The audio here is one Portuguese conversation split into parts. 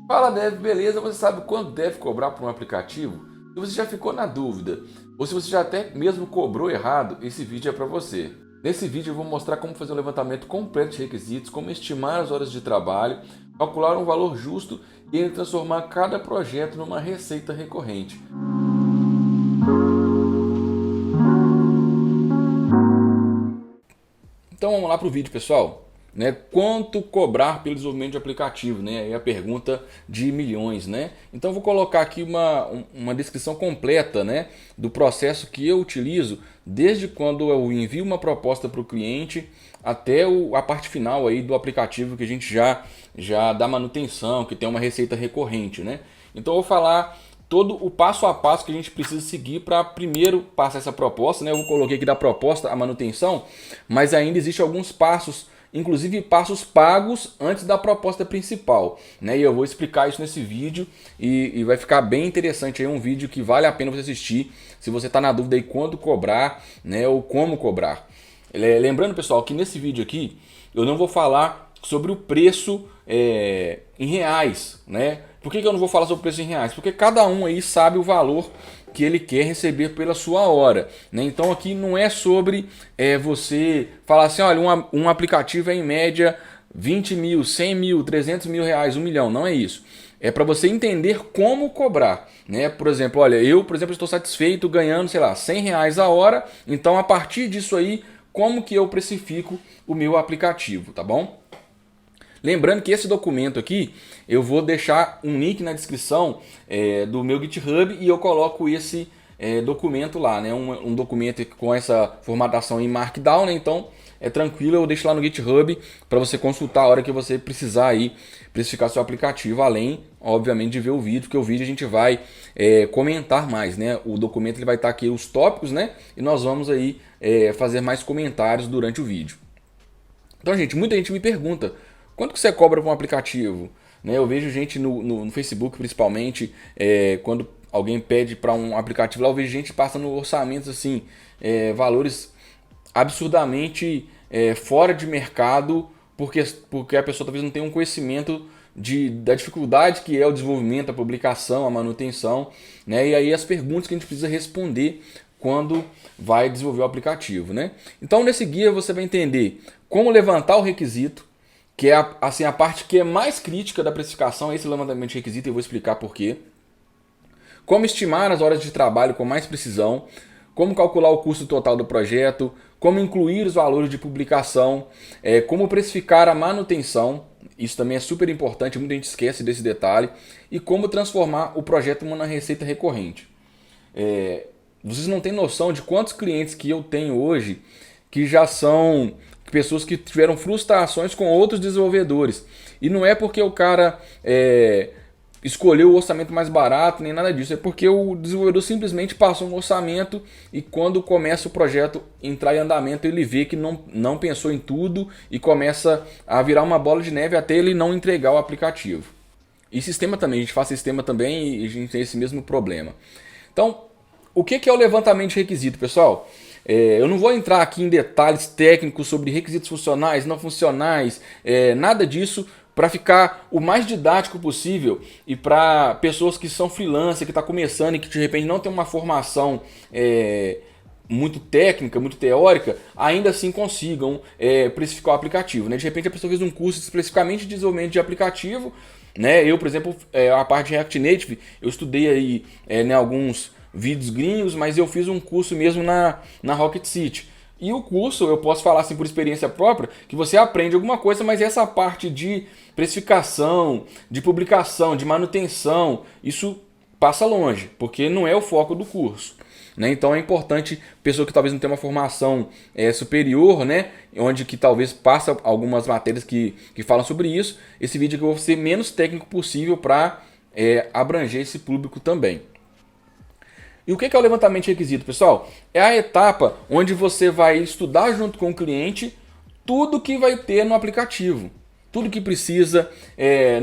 Fala Dev, beleza? Você sabe quanto deve cobrar por um aplicativo? Se você já ficou na dúvida, ou se você já até mesmo cobrou errado, esse vídeo é para você. Nesse vídeo eu vou mostrar como fazer um levantamento completo de requisitos, como estimar as horas de trabalho, calcular um valor justo e ainda transformar cada projeto numa receita recorrente. Então vamos lá para o vídeo, pessoal. Quanto cobrar pelo desenvolvimento de aplicativo? É a pergunta de milhões. Então eu vou colocar aqui uma descrição completa, do processo que eu utilizo, desde quando eu envio uma proposta para o cliente até a parte final aí do aplicativo que a gente já dá manutenção, que tem uma receita recorrente. Então eu vou falar todo o passo a passo que a gente precisa seguir para primeiro passar essa proposta. Eu coloquei aqui da proposta a manutenção, mas ainda existem alguns passos, inclusive passos pagos antes da proposta principal. E eu vou explicar isso nesse vídeo e vai ficar bem interessante. É um vídeo que vale a pena você assistir se você está na dúvida aí quando cobrar, ou como cobrar. Lembrando, pessoal, que nesse vídeo aqui eu não vou falar sobre o preço em reais. Por que eu não vou falar sobre o preço em reais? Porque cada um aí sabe o valor que ele quer receber pela sua hora. Então aqui não é sobre você falar assim, olha, um aplicativo é em média 20 mil, 100 mil, 300 mil reais, 1 milhão. Não é isso. É para você entender como cobrar. Por exemplo, olha, eu, por exemplo, estou satisfeito ganhando, sei lá, 100 reais a hora. Então a partir disso aí, como que eu precifico o meu aplicativo, tá bom? Lembrando que esse documento aqui, eu vou deixar um link na descrição do meu GitHub e eu coloco esse documento lá, um documento com essa formatação em Markdown, então é tranquilo, eu deixo lá no GitHub para você consultar a hora que você precisar aí precificar seu aplicativo, além, obviamente, de ver o vídeo, porque o vídeo a gente vai comentar mais, O documento ele vai estar aqui os tópicos, e nós vamos aí fazer mais comentários durante o vídeo. Então, gente, muita gente me pergunta, quanto que você cobra por um aplicativo? Eu vejo gente no Facebook, principalmente, quando alguém pede para um aplicativo lá, eu vejo gente passando orçamentos assim, valores absurdamente fora de mercado, porque a pessoa talvez não tenha um conhecimento da dificuldade que é o desenvolvimento, a publicação, a manutenção, e aí as perguntas que a gente precisa responder quando vai desenvolver o aplicativo. Então nesse guia você vai entender como levantar o requisito, que é assim, a parte que é mais crítica da precificação, esse levantamento de requisito, e eu vou explicar por quê. Como estimar as horas de trabalho com mais precisão, como calcular o custo total do projeto, como incluir os valores de publicação, como precificar a manutenção, isso também é super importante, muita gente esquece desse detalhe, e como transformar o projeto numa receita recorrente. Vocês não têm noção de quantos clientes que eu tenho hoje que já são pessoas que tiveram frustrações com outros desenvolvedores. E não é porque o cara escolheu o orçamento mais barato, nem nada disso. É porque o desenvolvedor simplesmente passou um orçamento e quando começa o projeto entrar em andamento, ele vê que não pensou em tudo e começa a virar uma bola de neve até ele não entregar o aplicativo. E sistema também, a gente faz sistema também e a gente tem esse mesmo problema. Então, o que é o levantamento de requisito, pessoal? Eu não vou entrar aqui em detalhes técnicos sobre requisitos funcionais, não funcionais, nada disso, para ficar o mais didático possível e para pessoas que são freelancer, que estão começando e que de repente não tem uma formação muito técnica, muito teórica, ainda assim consigam precificar o aplicativo. De repente a pessoa fez um curso especificamente de desenvolvimento de aplicativo. Eu, por exemplo, a parte de React Native, eu estudei aí alguns vídeos gringos, mas eu fiz um curso mesmo na Rocket City. E o curso, eu posso falar assim por experiência própria, que você aprende alguma coisa, mas essa parte de precificação, de publicação, de manutenção, isso passa longe, porque não é o foco do curso. Então é importante, pessoa que talvez não tenha uma formação superior, onde que talvez passa algumas matérias que falam sobre isso, esse vídeo aqui eu vou ser menos técnico possível para abranger esse público também. E o que é o levantamento de requisito, pessoal? É a etapa onde você vai estudar junto com o cliente tudo que vai ter no aplicativo. Tudo que precisa,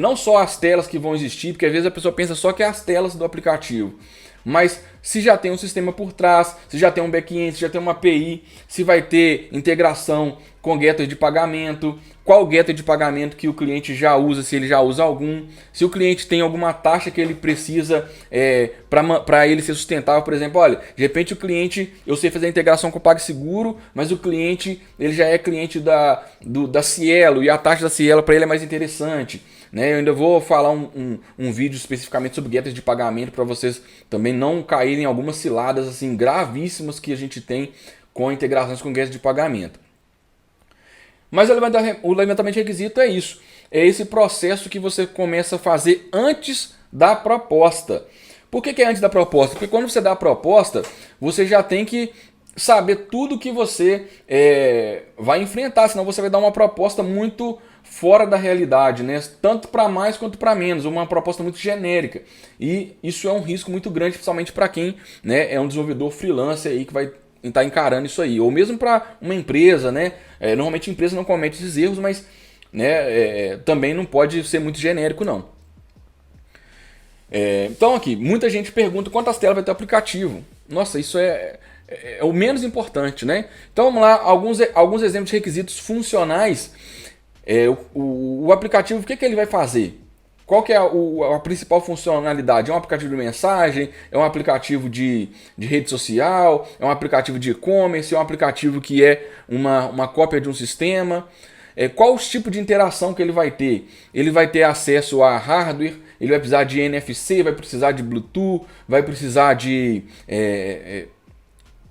não só as telas que vão existir, porque às vezes a pessoa pensa só que é as telas do aplicativo. Mas se já tem um sistema por trás, se já tem um back-end, se já tem uma API, se vai ter integração com getter de pagamento, qual getter de pagamento que o cliente já usa, se ele já usa algum, se o cliente tem alguma taxa que ele precisa para ele ser sustentável. Por exemplo, olha, de repente o cliente, eu sei fazer a integração com o PagSeguro, mas o cliente ele já é cliente da Cielo e a taxa da Cielo para ele é mais interessante. Né? Eu ainda vou falar um vídeo especificamente sobre getters de pagamento para vocês também não caírem em algumas ciladas assim, gravíssimas que a gente tem com integrações com getters de pagamento. Mas o levantamento de requisito é isso. É esse processo que você começa a fazer antes da proposta. Por que é antes da proposta? Porque quando você dá a proposta, você já tem que saber tudo que você vai enfrentar, senão você vai dar uma proposta muito fora da realidade, né? Tanto para mais quanto para menos, uma proposta muito genérica. E isso é um risco muito grande, principalmente para quem, né, é um desenvolvedor freelancer aí que vai estar encarando isso aí, ou mesmo para uma empresa, né? Normalmente a empresa não comete esses erros, mas né, também não pode ser muito genérico, não. Então aqui, muita gente pergunta quantas telas vai ter o aplicativo. Nossa, isso é o menos importante, né? Então vamos lá, alguns exemplos de requisitos funcionais. O aplicativo, o que ele vai fazer? Qual que é a principal funcionalidade? É um aplicativo de mensagem? É um aplicativo de rede social? É um aplicativo de e-commerce? É um aplicativo que é uma cópia de um sistema? Qual o tipo de interação que ele vai ter? Ele vai ter acesso a hardware? Ele vai precisar de NFC? Vai precisar de Bluetooth? Vai precisar de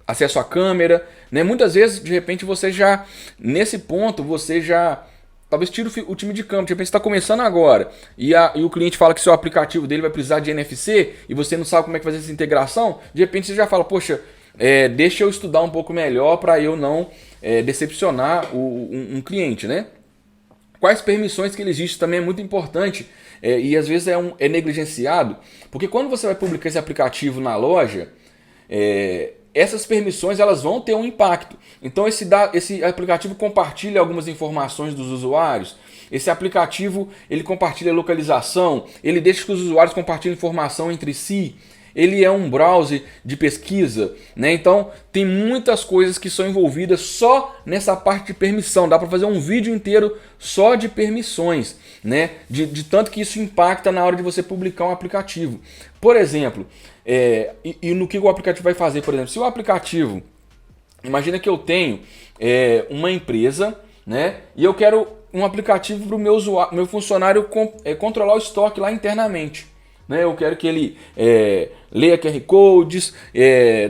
acesso à câmera? Né? Muitas vezes, de repente, você já, nesse ponto, você já talvez tire o time de campo. De repente você está começando agora e o cliente fala que seu aplicativo dele vai precisar de NFC e você não sabe como é que fazer essa integração. De repente você já fala, poxa, deixa eu estudar um pouco melhor para eu não decepcionar um cliente, né? Quais permissões que ele existe também é muito importante e às vezes é negligenciado, porque quando você vai publicar esse aplicativo na loja, essas permissões elas vão ter um impacto. Então esse aplicativo compartilha algumas informações dos usuários. Esse aplicativo ele compartilha localização, ele deixa que os usuários compartilhem informação entre si. Ele é um browser de pesquisa, né? Então tem muitas coisas que são envolvidas só nessa parte de permissão. Dá para fazer um vídeo inteiro só de permissões, né? De tanto que isso impacta na hora de você publicar um aplicativo. Por exemplo, e no que o aplicativo vai fazer, por exemplo, se o aplicativo, imagina que eu tenho uma empresa, né? E eu quero um aplicativo para o meu funcionário controlar o estoque lá internamente. Né? Eu quero que ele leia QR Codes,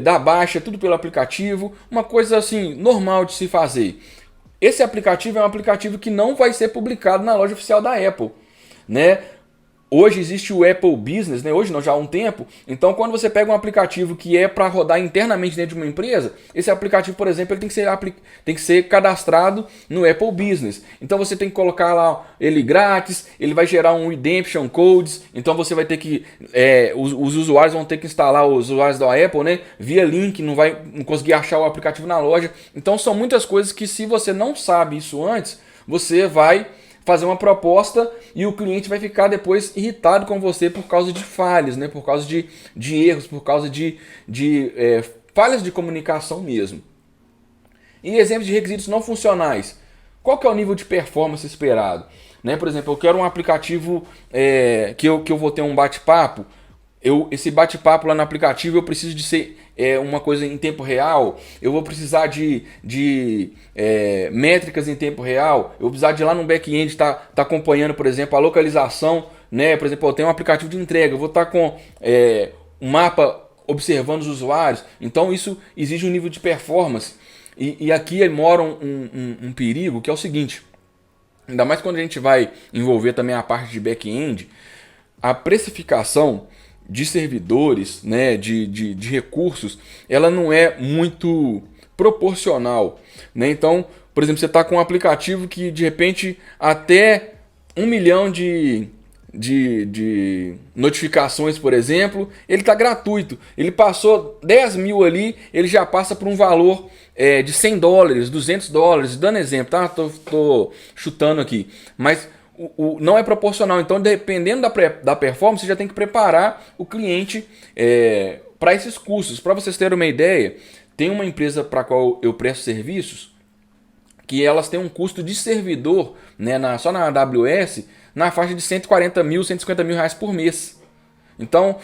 dá baixa, tudo pelo aplicativo, uma coisa assim normal de se fazer. Esse aplicativo é um aplicativo que não vai ser publicado na loja oficial da Apple, né? Hoje existe o Apple Business, né? Hoje não, já há um tempo. Então quando você pega um aplicativo que é para rodar internamente dentro de uma empresa, esse aplicativo, por exemplo, ele tem que ser cadastrado no Apple Business. Então você tem que colocar lá ele grátis, ele vai gerar um Redemption Codes, então você vai ter que, os usuários vão ter que instalar, os usuários da Apple, né? Via link, não conseguir achar o aplicativo na loja. Então são muitas coisas que se você não sabe isso antes, você vai fazer uma proposta e o cliente vai ficar depois irritado com você por causa de falhas, né? Por causa de erros, por causa de falhas de comunicação mesmo. E exemplos de requisitos não funcionais. Qual que é o nível de performance esperado? Né? Por exemplo, eu quero um aplicativo que eu vou ter um bate-papo. Esse bate-papo lá no aplicativo eu preciso de ser uma coisa em tempo real. Eu vou precisar de métricas em tempo real. Eu vou precisar de lá no back-end tá acompanhando, por exemplo, a localização. Né? Por exemplo, eu tenho um aplicativo de entrega. Eu vou estar com um mapa observando os usuários. Então isso exige um nível de performance. E aqui mora um perigo, que é o seguinte. Ainda mais quando a gente vai envolver também a parte de back-end. A precificação de servidores, né, de recursos, ela não é muito proporcional, né? Então, por exemplo, você está com um aplicativo que de repente até 1 milhão de notificações, por exemplo, ele está gratuito. Ele passou 10 mil ali, ele já passa por um valor de $100, $200, dando exemplo, tá? Tô chutando aqui, mas não é proporcional. Então, dependendo da performance, você já tem que preparar o cliente para esses custos. Para vocês terem uma ideia, tem uma empresa para a qual eu presto serviços que elas têm um custo de servidor, né, só na AWS, na faixa de 140 mil, 150 mil reais por mês. Então,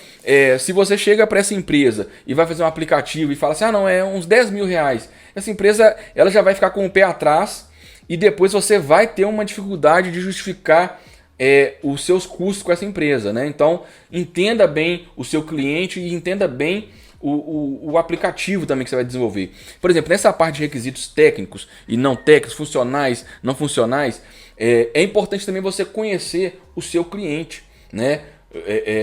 se você chega para essa empresa e vai fazer um aplicativo e fala assim, ah não, é uns 10 mil reais, essa empresa ela já vai ficar com o pé atrás e depois você vai ter uma dificuldade de justificar os seus custos com essa empresa, né? Então, entenda bem o seu cliente e entenda bem o aplicativo também que você vai desenvolver. Por exemplo, nessa parte de requisitos técnicos e não técnicos, funcionais, não funcionais, é importante também você conhecer o seu cliente, né?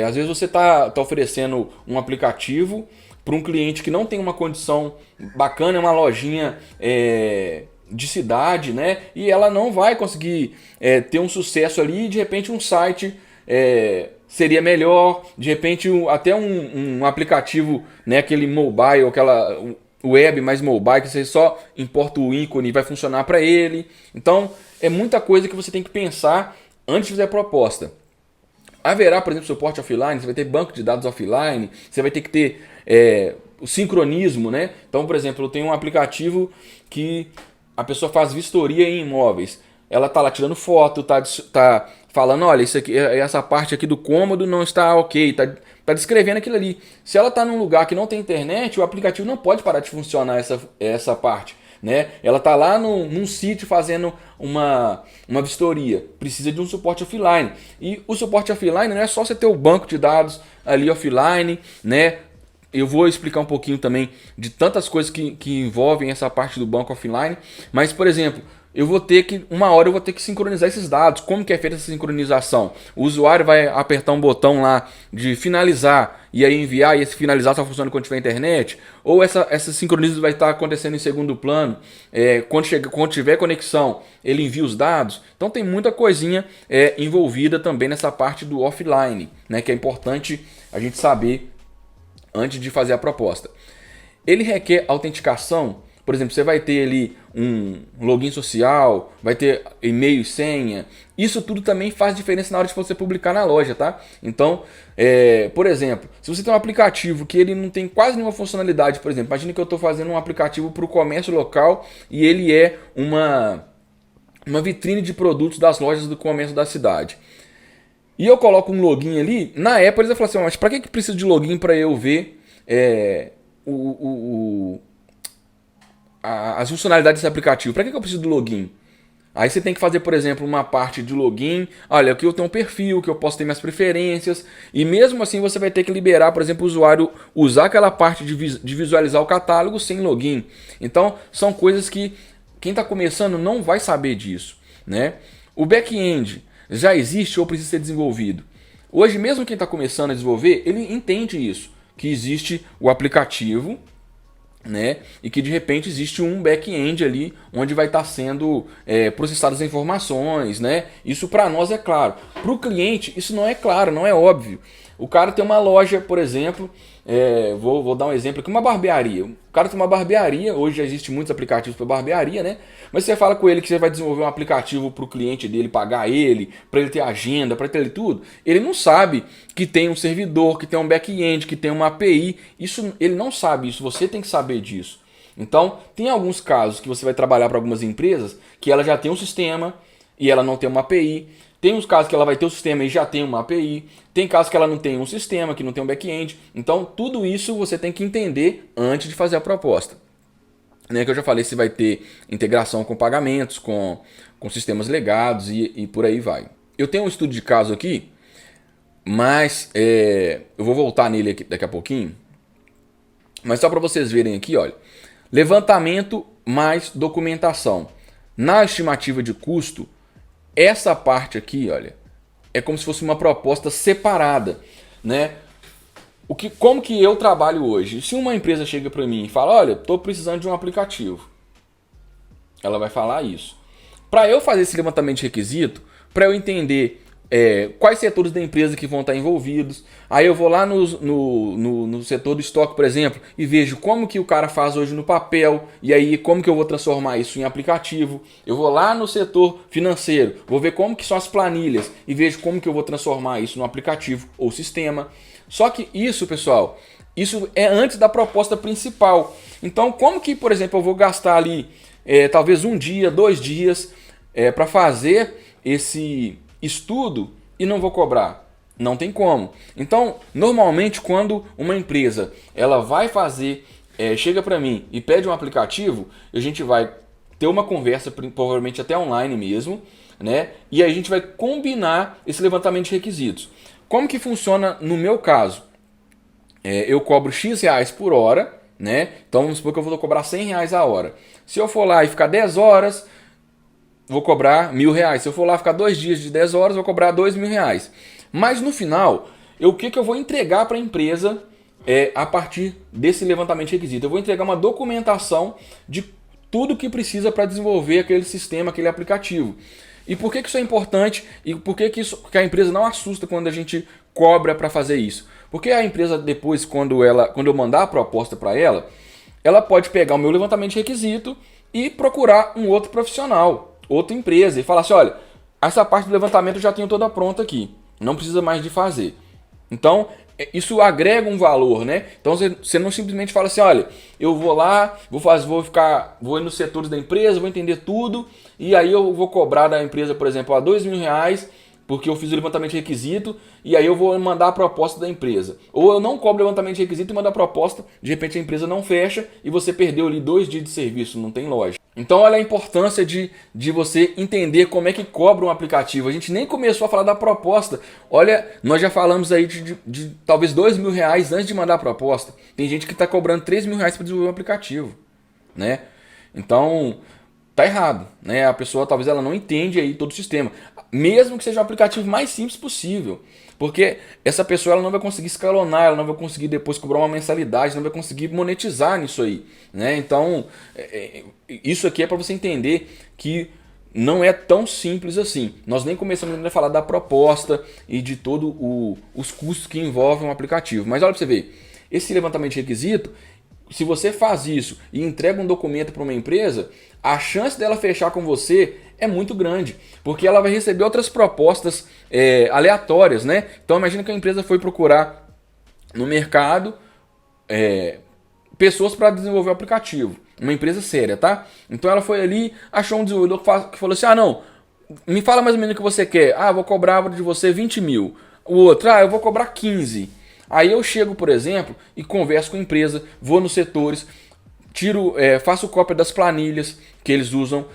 Às vezes você está oferecendo um aplicativo para um cliente que não tem uma condição bacana, é uma lojinha de cidade, né? E ela não vai conseguir ter um sucesso ali e de repente um site seria melhor, de repente até um aplicativo, né, aquele mobile, aquela web mais mobile, que você só importa o ícone e vai funcionar para ele. Então é muita coisa que você tem que pensar antes de fazer a proposta. Haverá, por exemplo, suporte offline, você vai ter banco de dados offline, você vai ter que ter o sincronismo, né? Então, por exemplo, eu tenho um aplicativo que a pessoa faz vistoria em imóveis. Ela tá lá tirando foto, tá falando, olha, isso aqui, essa parte aqui do cômodo não está ok, tá descrevendo aquilo ali. Se ela tá num lugar que não tem internet, o aplicativo não pode parar de funcionar essa parte, né? Ela tá lá num sítio fazendo uma vistoria, precisa de um suporte offline. E o suporte offline não é só você ter o banco de dados ali offline, né? Eu vou explicar um pouquinho também de tantas coisas que envolvem essa parte do banco offline, mas, por exemplo, uma hora eu vou ter que sincronizar esses dados. Como que é feita essa sincronização? O usuário vai apertar um botão lá de finalizar e aí enviar, e esse finalizar só funciona quando tiver internet? Ou essa sincronização vai estar acontecendo em segundo plano? Quando tiver conexão, ele envia os dados? Então tem muita coisinha envolvida também nessa parte do offline, né, que é importante a gente saber antes de fazer a proposta. Ele requer autenticação. Por exemplo, você vai ter ali um login social, vai ter e-mail e senha. Isso tudo também faz diferença na hora de você publicar na loja, tá? Então, por exemplo, se você tem um aplicativo que ele não tem quase nenhuma funcionalidade, por exemplo, imagine que eu estou fazendo um aplicativo para o comércio local e ele é uma vitrine de produtos das lojas do comércio da cidade. E eu coloco um login ali, na Apple eles vão falar assim, mas para que precisa de login para eu ver as funcionalidades desse aplicativo? Para que eu preciso do login? Aí você tem que fazer, por exemplo, uma parte de login. Olha, aqui eu tenho um perfil, que eu posso ter minhas preferências. E mesmo assim você vai ter que liberar, por exemplo, o usuário usar aquela parte de visualizar o catálogo sem login. Então, são coisas que quem está começando não vai saber disso, né? O back-end já existe ou precisa ser desenvolvido? Hoje, mesmo quem está começando a desenvolver, ele entende isso, que existe o aplicativo, né? E que de repente existe um back-end ali onde vai estar sendo processadas as informações, né? Isso para nós é claro. Para o cliente isso não é claro, não é óbvio. O cara tem uma loja, por exemplo, vou dar um exemplo aqui, uma barbearia. O cara tem uma barbearia, hoje já existe muitos aplicativos para barbearia, né? Mas você fala com ele que você vai desenvolver um aplicativo para o cliente dele pagar ele, para ele ter agenda, para ter tudo. Ele não sabe que tem um servidor, que tem um back-end, que tem uma API. Isso ele não sabe isso, você tem que saber disso. Então, tem alguns casos que você vai trabalhar para algumas empresas que ela já tem um sistema e ela não tem uma API. Tem uns casos que ela vai ter o sistema e já tem uma API. Tem casos que ela não tem um sistema, que não tem um back-end. Então, tudo isso você tem que entender antes de fazer a proposta. Né, que eu já falei se vai ter integração com pagamentos, com sistemas legados e por aí vai. Eu tenho um estudo de caso aqui, mas eu vou voltar nele aqui daqui a pouquinho. Mas só para vocês verem aqui, olha. Levantamento mais documentação. Na estimativa de custo, essa parte aqui, olha, é como se fosse uma proposta separada, né? Como que eu trabalho hoje? Se uma empresa chega para mim e fala, olha, estou precisando de um aplicativo, ela vai falar isso. Para eu fazer esse levantamento de requisito, para eu entender quais setores da empresa que vão estar envolvidos, aí eu vou lá no setor do estoque, por exemplo, e vejo como que o cara faz hoje no papel, e aí como que eu vou transformar isso em aplicativo. Eu vou lá no setor financeiro, vou ver como que são as planilhas, e vejo como que eu vou transformar isso no aplicativo ou sistema. Só que isso, pessoal, isso é antes da proposta principal. Então, como que, por exemplo, eu vou gastar ali talvez um dia, 2 dias, para fazer esse estudo e não vou cobrar? Não tem como. Então, normalmente, quando uma empresa ela vai fazer, chega para mim e pede um aplicativo, a gente vai ter uma conversa, provavelmente até online mesmo, né? E aí a gente vai combinar esse levantamento de requisitos. Como que funciona no meu caso? Eu cobro X reais por hora, né? Então vamos supor que eu vou cobrar 100 reais a hora. Se eu for lá e ficar 10 horas, vou cobrar R$ 1.000. Se eu for lá ficar 2 dias de 10 horas, vou cobrar R$ 2.000. Mas no final, o que eu vou entregar para a empresa a partir desse levantamento de requisito? Eu vou entregar uma documentação de tudo que precisa para desenvolver aquele sistema, aquele aplicativo. E por que isso é importante e por que a empresa não assusta quando a gente cobra para fazer isso? Porque a empresa depois, quando eu mandar a proposta para ela pode pegar o meu levantamento de requisito e procurar um outro profissional, outra empresa, e falar assim, olha, essa parte do levantamento eu já tenho toda pronta aqui, não precisa mais de fazer. Então, isso agrega um valor, né? Então você não simplesmente fala assim, olha, eu vou lá, vou ir nos setores da empresa, vou entender tudo, e aí eu vou cobrar da empresa, por exemplo, R$ 2.000, porque eu fiz o levantamento de requisito, e aí eu vou mandar a proposta da empresa. Ou eu não cobro o levantamento de requisito e mando a proposta, de repente a empresa não fecha, e você perdeu ali 2 dias de serviço, não tem lógica. Então olha a importância de você entender como é que cobra um aplicativo. A gente nem começou a falar da proposta. Olha, nós já falamos aí de talvez R$ 2.000 antes de mandar a proposta. Tem gente que está cobrando R$ 3.000 para desenvolver um aplicativo, né? Então tá errado, né? A pessoa talvez ela não entende aí todo o sistema, mesmo que seja o aplicativo mais simples possível, porque essa pessoa ela não vai conseguir escalonar, ela não vai conseguir depois cobrar uma mensalidade, não vai conseguir monetizar nisso aí, né? Então isso aqui é para você entender que não é tão simples assim. Nós nem começamos a falar da proposta e de todos os custos que envolvem um aplicativo, mas olha para você ver, esse levantamento de requisito, se você faz isso e entrega um documento para uma empresa, a chance dela fechar com você é muito grande, porque ela vai receber outras propostas aleatórias, né? Então imagina que a empresa foi procurar no mercado pessoas para desenvolver o aplicativo, uma empresa séria, tá? Então ela foi ali, achou um desenvolvedor que falou assim, não, me fala mais ou menos o que você quer. Vou cobrar de você 20 mil. O outro, eu vou cobrar 15. Aí eu chego, por exemplo, e converso com a empresa, vou nos setores, faço cópia das planilhas que eles usam,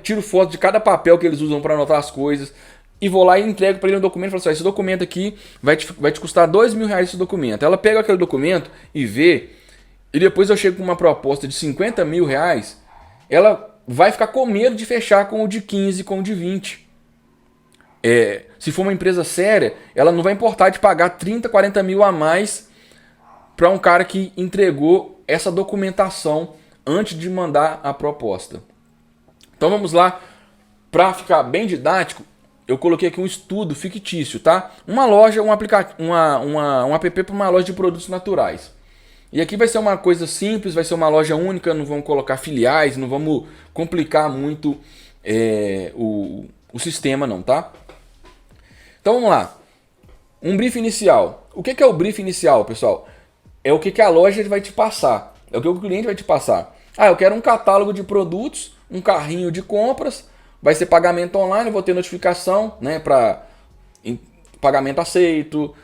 tiro foto de cada papel que eles usam para anotar as coisas, e vou lá e entrego para ele um documento e falo assim, esse documento aqui vai te custar R$ 2.000 esse documento. Ela pega aquele documento e vê, e depois eu chego com uma proposta de R$ 50.000, ela vai ficar com medo de fechar com o de 15, com o de 20. Se for uma empresa séria, ela não vai importar de pagar 30, 40 mil a mais para um cara que entregou essa documentação antes de mandar a proposta. Então vamos lá, para ficar bem didático, eu coloquei aqui um estudo fictício, tá? Uma loja, um app para uma loja de produtos naturais. E aqui vai ser uma coisa simples, vai ser uma loja única, não vamos colocar filiais, não vamos complicar muito o sistema não, tá? Então vamos lá. Um brief inicial. O que é o brief inicial, pessoal? É o que a loja vai te passar. É o que o cliente vai te passar. Eu quero um catálogo de produtos, um carrinho de compras, vai ser pagamento online, eu vou ter notificação, né, para pagamento aceito,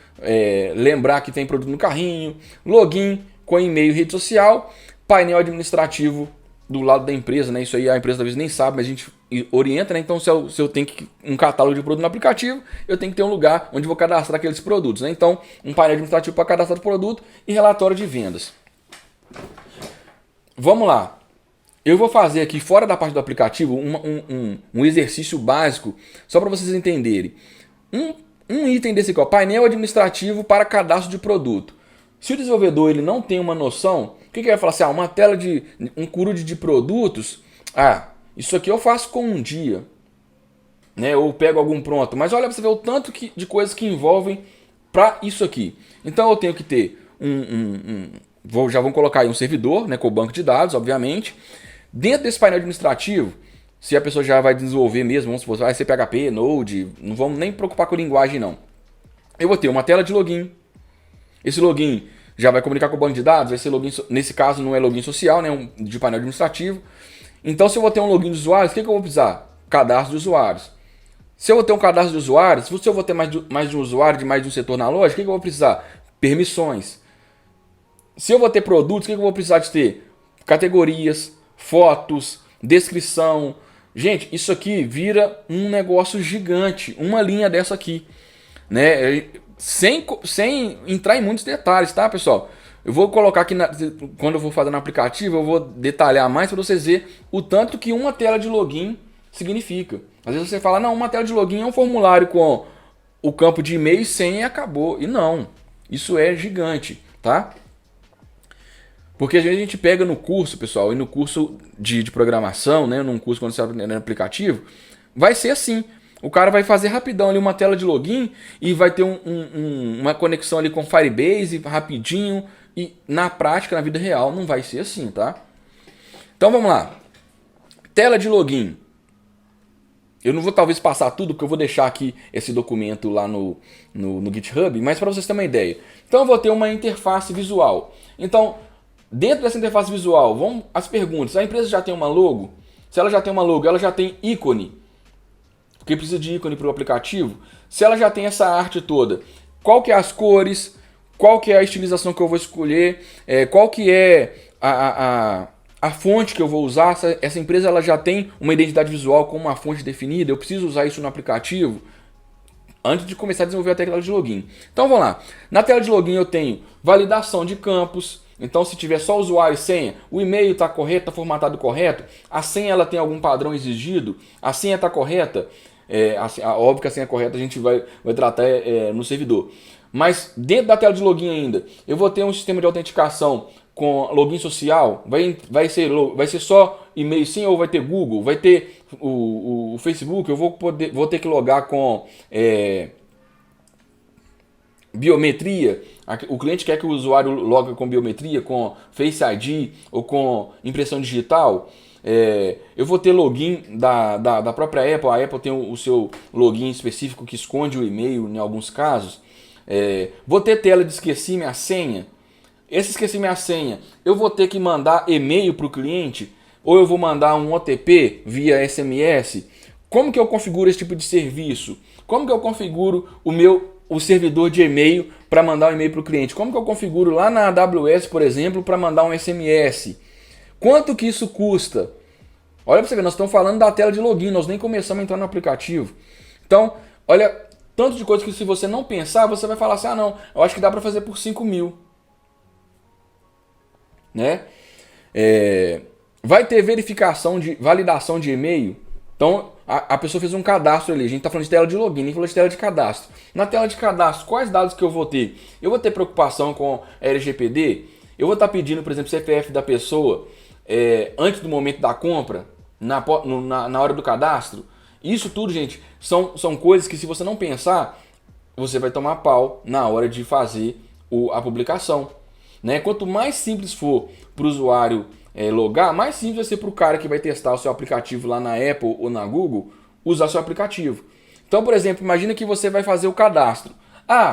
lembrar que tem produto no carrinho, login com e-mail e rede social, painel administrativo do lado da empresa, né? Isso aí a empresa talvez nem sabe, mas a gente orienta, né? Então se eu tenho um catálogo de produto no aplicativo, eu tenho que ter um lugar onde vou cadastrar aqueles produtos, né? Então um painel administrativo para cadastrar o produto e relatório de vendas. Vamos lá. Eu vou fazer aqui fora da parte do aplicativo um exercício básico só para vocês entenderem. Um item desse aqui, painel administrativo para cadastro de produto. Se o desenvolvedor ele não tem uma noção, o que ele vai falar assim? Uma tela de um curude de produtos, isso aqui eu faço com um dia, né? Ou pego algum pronto. Mas olha para você ver o tanto de coisas que envolvem para isso aqui. Então eu tenho que ter já vamos colocar aí um servidor, né, com o banco de dados, obviamente. Dentro desse painel administrativo, se a pessoa já vai desenvolver mesmo, vamos supor, vai ser PHP, Node, não vamos nem preocupar com linguagem não. Eu vou ter uma tela de login. Esse login já vai comunicar com o banco de dados, vai ser login, nesse caso não é login social, né, de painel administrativo. Então se eu vou ter um login de usuários, o que eu vou precisar? Cadastro de usuários. Se eu vou ter um cadastro de usuários, se eu vou ter mais de um usuário de mais de um setor na loja, o que eu vou precisar? Permissões. Se eu vou ter produtos, o que eu vou precisar de ter? Categorias, fotos, descrição. Gente, isso aqui vira um negócio gigante, uma linha dessa aqui, né? Sem entrar em muitos detalhes, tá, pessoal? Eu vou colocar aqui, quando eu for fazer no aplicativo, eu vou detalhar mais para vocês verem o tanto que uma tela de login significa. Às vezes você fala, não, uma tela de login é um formulário com o campo de e-mail e senha e acabou. E não, isso é gigante, tá? Porque às vezes a gente pega no curso, pessoal, e no curso de programação, né, num curso quando você está no aplicativo, vai ser assim. O cara vai fazer rapidão ali uma tela de login e vai ter uma conexão ali com Firebase rapidinho. E na prática, na vida real, não vai ser assim, tá? Então vamos lá. Tela de login. Eu não vou talvez passar tudo, porque eu vou deixar aqui esse documento lá no GitHub, mas para vocês terem uma ideia. Então eu vou ter uma interface visual. Então, dentro dessa interface visual, vamos as perguntas. A empresa já tem uma logo? Se ela já tem uma logo, ela já tem ícone, porque precisa de ícone para o aplicativo. Se essa tem essa arte toda, qual que é as cores, qual que é a estilização que eu vou escolher, qual que é a fonte que eu vou usar. Essa empresa ela já tem uma identidade visual com uma fonte definida, eu preciso usar isso no aplicativo antes de começar a desenvolver a tela de login. Então vamos lá. Na tela de login eu tenho validação de campos. Então se tiver só usuário e senha, o e-mail está correto, está formatado correto, a senha ela tem algum padrão exigido, a senha está correta, óbvio que a senha correta a gente vai tratar no servidor. Mas dentro da tela de login ainda, eu vou ter um sistema de autenticação com login social, vai ser só e-mail sim ou vai ter Google, vai ter o Facebook, eu vou ter que logar com biometria. O cliente quer que o usuário logue com biometria, com Face ID ou com impressão digital. Eu vou ter login da própria Apple. A Apple tem o seu login específico que esconde o e-mail em alguns casos. Vou ter tela de esqueci minha senha. Esse esqueci minha senha, eu vou ter que mandar e-mail para o cliente ou eu vou mandar um OTP via SMS. Como que eu configuro esse tipo de serviço? Como que eu configuro o servidor de e-mail para mandar um e-mail para o cliente? Como que eu configuro lá na AWS, por exemplo, para mandar um SMS? Quanto que isso custa? Olha para você ver, nós estamos falando da tela de login, nós nem começamos a entrar no aplicativo. Então, olha, tanto de coisa que se você não pensar, você vai falar assim, ah não, eu acho que dá para fazer por 5 mil. Né? Vai ter validação de e-mail. Então a pessoa fez um cadastro ali. A gente está falando de tela de login, nem falou de tela de cadastro. Na tela de cadastro, quais dados que eu vou ter? Eu vou ter preocupação com LGPD? Eu vou estar pedindo, por exemplo, CPF da pessoa antes do momento da compra, na hora do cadastro. Isso tudo, gente, são coisas que se você não pensar, você vai tomar pau na hora de fazer a publicação. Né? Quanto mais simples for para o usuário logar, mais simples vai ser para o cara que vai testar o seu aplicativo lá na Apple ou na Google usar seu aplicativo. Então, por exemplo, imagina que você vai fazer o cadastro.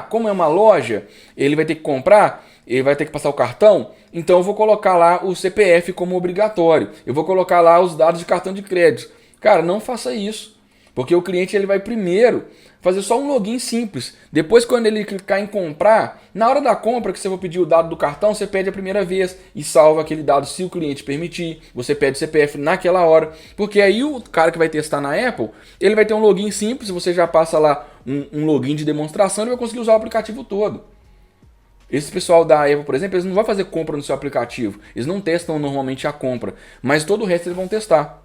Como é uma loja, ele vai ter que comprar, ele vai ter que passar o cartão, então eu vou colocar lá o CPF como obrigatório. Eu vou colocar lá os dados de cartão de crédito. Cara, não faça isso, porque o cliente ele vai primeiro fazer só um login simples. Depois, quando ele clicar em comprar, na hora da compra que você for pedir o dado do cartão, você pede a primeira vez e salva aquele dado se o cliente permitir. Você pede o CPF naquela hora. Porque aí o cara que vai testar na Apple, ele vai ter um login simples, você já passa lá um login de demonstração e vai conseguir usar o aplicativo todo. Esse pessoal da Apple, por exemplo, eles não vão fazer compra no seu aplicativo. Eles não testam normalmente a compra, mas todo o resto eles vão testar.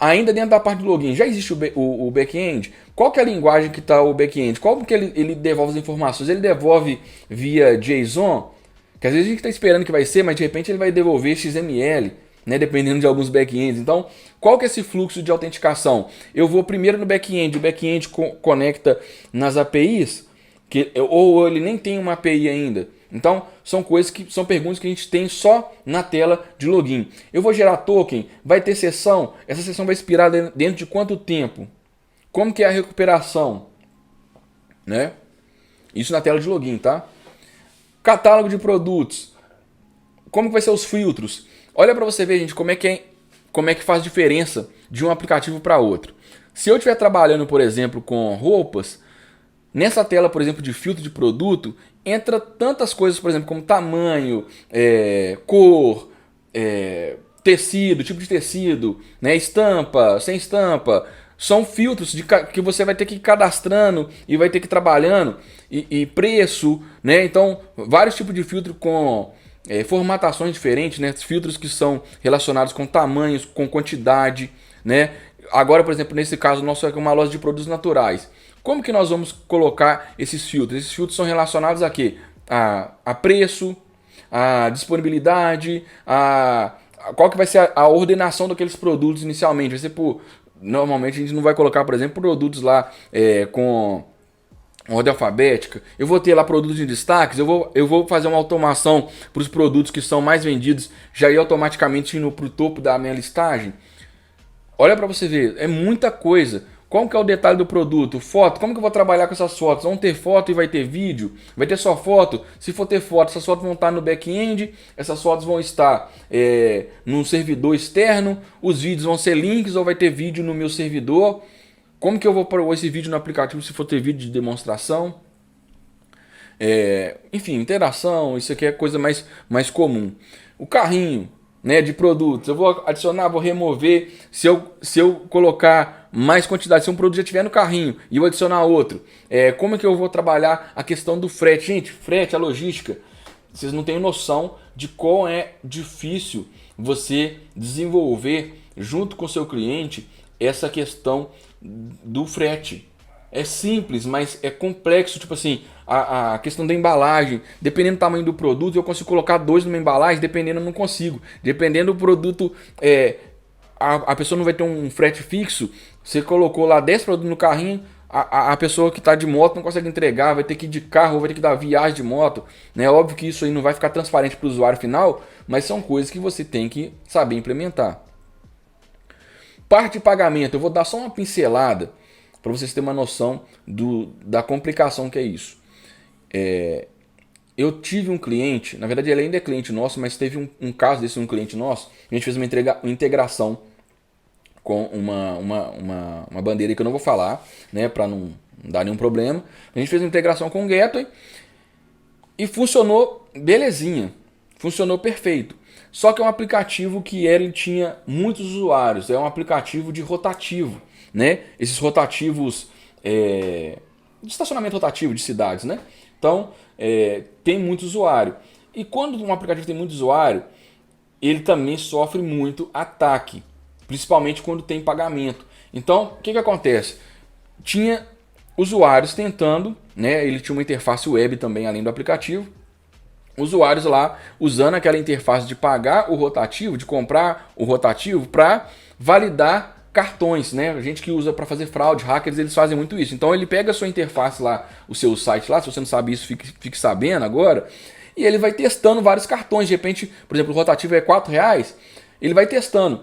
Ainda dentro da parte do login, já existe o back-end? Qual que é a linguagem que está o back-end? Como que ele devolve as informações? Ele devolve via JSON? Que às vezes a gente está esperando que vai ser, mas de repente ele vai devolver XML, né, dependendo de alguns back-ends. Então, qual que é esse fluxo de autenticação? Eu vou primeiro no back-end, o back-end conecta nas APIs, ou ele nem tem uma API ainda. Então, são perguntas que a gente tem só na tela de login. Eu vou gerar token, vai ter sessão, essa sessão vai expirar dentro de quanto tempo? Como que é a recuperação? Né? Isso na tela de login, tá? Catálogo de produtos. Como que vai ser os filtros? Olha para você ver, gente, como é que faz diferença de um aplicativo para outro. Se eu estiver trabalhando, por exemplo, com roupas, nessa tela, por exemplo, de filtro de produto, entra tantas coisas, por exemplo, como tamanho, cor, tecido, tipo de tecido, né, estampa, sem estampa. São filtros que você vai ter que ir cadastrando e vai ter que ir trabalhando. E preço, né? Então, vários tipos de filtro com formatações diferentes, né? Filtros que são relacionados com tamanhos, com quantidade, né? Agora, por exemplo, nesse caso, nosso é uma loja de produtos naturais. Como que nós vamos colocar esses filtros? Esses filtros são relacionados a quê? A preço, a disponibilidade, qual que vai ser a ordenação daqueles produtos inicialmente. Vai ser normalmente a gente não vai colocar, por exemplo, produtos lá com ordem alfabética. Eu vou ter lá produtos em destaques, eu vou fazer uma automação para os produtos que são mais vendidos, já ir automaticamente indo para o topo da minha listagem. Olha para você ver, é muita coisa. Qual que é o detalhe do produto? Foto, como que eu vou trabalhar com essas fotos? Vão ter foto e vai ter vídeo? Vai ter só foto? Se for ter foto, essas fotos vão estar no back-end, essas fotos vão estar num servidor externo, os vídeos vão ser links ou vai ter vídeo no meu servidor? Como que eu vou pôr esse vídeo no aplicativo se for ter vídeo de demonstração? Enfim, interação, isso aqui é coisa mais comum. O carrinho, né, de produtos, eu vou adicionar, vou remover. Se eu colocar mais quantidade, se um produto já estiver no carrinho e eu adicionar outro, como é que eu vou trabalhar a questão do frete? Gente, frete, a logística, vocês não têm noção de quão é difícil você desenvolver junto com o seu cliente essa questão do frete. É simples, mas é complexo. Tipo assim, a questão da embalagem, dependendo do tamanho do produto, eu consigo colocar 2 numa embalagem, dependendo eu não consigo. Dependendo do produto, a pessoa não vai ter um frete fixo. Você colocou lá 10 produtos no carrinho, a pessoa que está de moto não consegue entregar, vai ter que ir de carro, vai ter que dar viagem de moto. É óbvio que isso aí não vai ficar transparente para o usuário final, mas são coisas que você tem que saber implementar. Parte de pagamento, eu vou dar só uma pincelada para vocês terem uma noção da complicação que é isso. Eu tive um cliente, na verdade ele ainda é cliente nosso, mas teve um caso desse um cliente nosso, a gente fez uma integração com uma bandeira que eu não vou falar, né, para não dar nenhum problema. A gente fez uma integração com o Gateway e funcionou belezinha, funcionou perfeito. Só que é um aplicativo que ele tinha muitos usuários, é um aplicativo de rotativo, né? Esses rotativos de estacionamento rotativo de cidades, né? Então tem muito usuário. E quando um aplicativo tem muito usuário, ele também sofre muito ataque, principalmente quando tem pagamento. Então o que acontece? Tinha usuários tentando, né? Ele tinha uma interface web também além do aplicativo. Usuários lá usando aquela interface de pagar o rotativo, de comprar o rotativo para validar cartões, né? A gente que usa para fazer fraude, hackers, eles fazem muito isso. Então ele pega a sua interface lá, o seu site lá, se você não sabe isso, fique sabendo agora, e ele vai testando vários cartões. De repente, por exemplo, o rotativo é R$4, ele vai testando.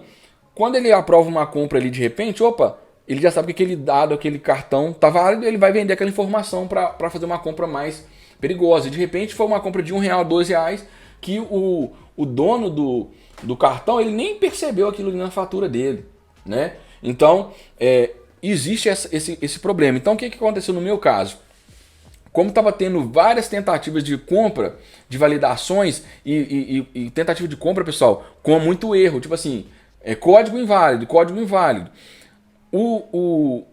Quando ele aprova uma compra ali de repente, opa, ele já sabe que aquele dado, aquele cartão tá válido, ele vai vender aquela informação para fazer uma compra mais perigosa. E de repente foi uma compra de R$1, R$2, que o dono do cartão ele nem percebeu aquilo ali na fatura dele, né? Então existe esse problema. Então o que aconteceu no meu caso? Como estava tendo várias tentativas de compra, de validações e tentativa de compra, pessoal, com muito erro, tipo assim, código inválido, código inválido.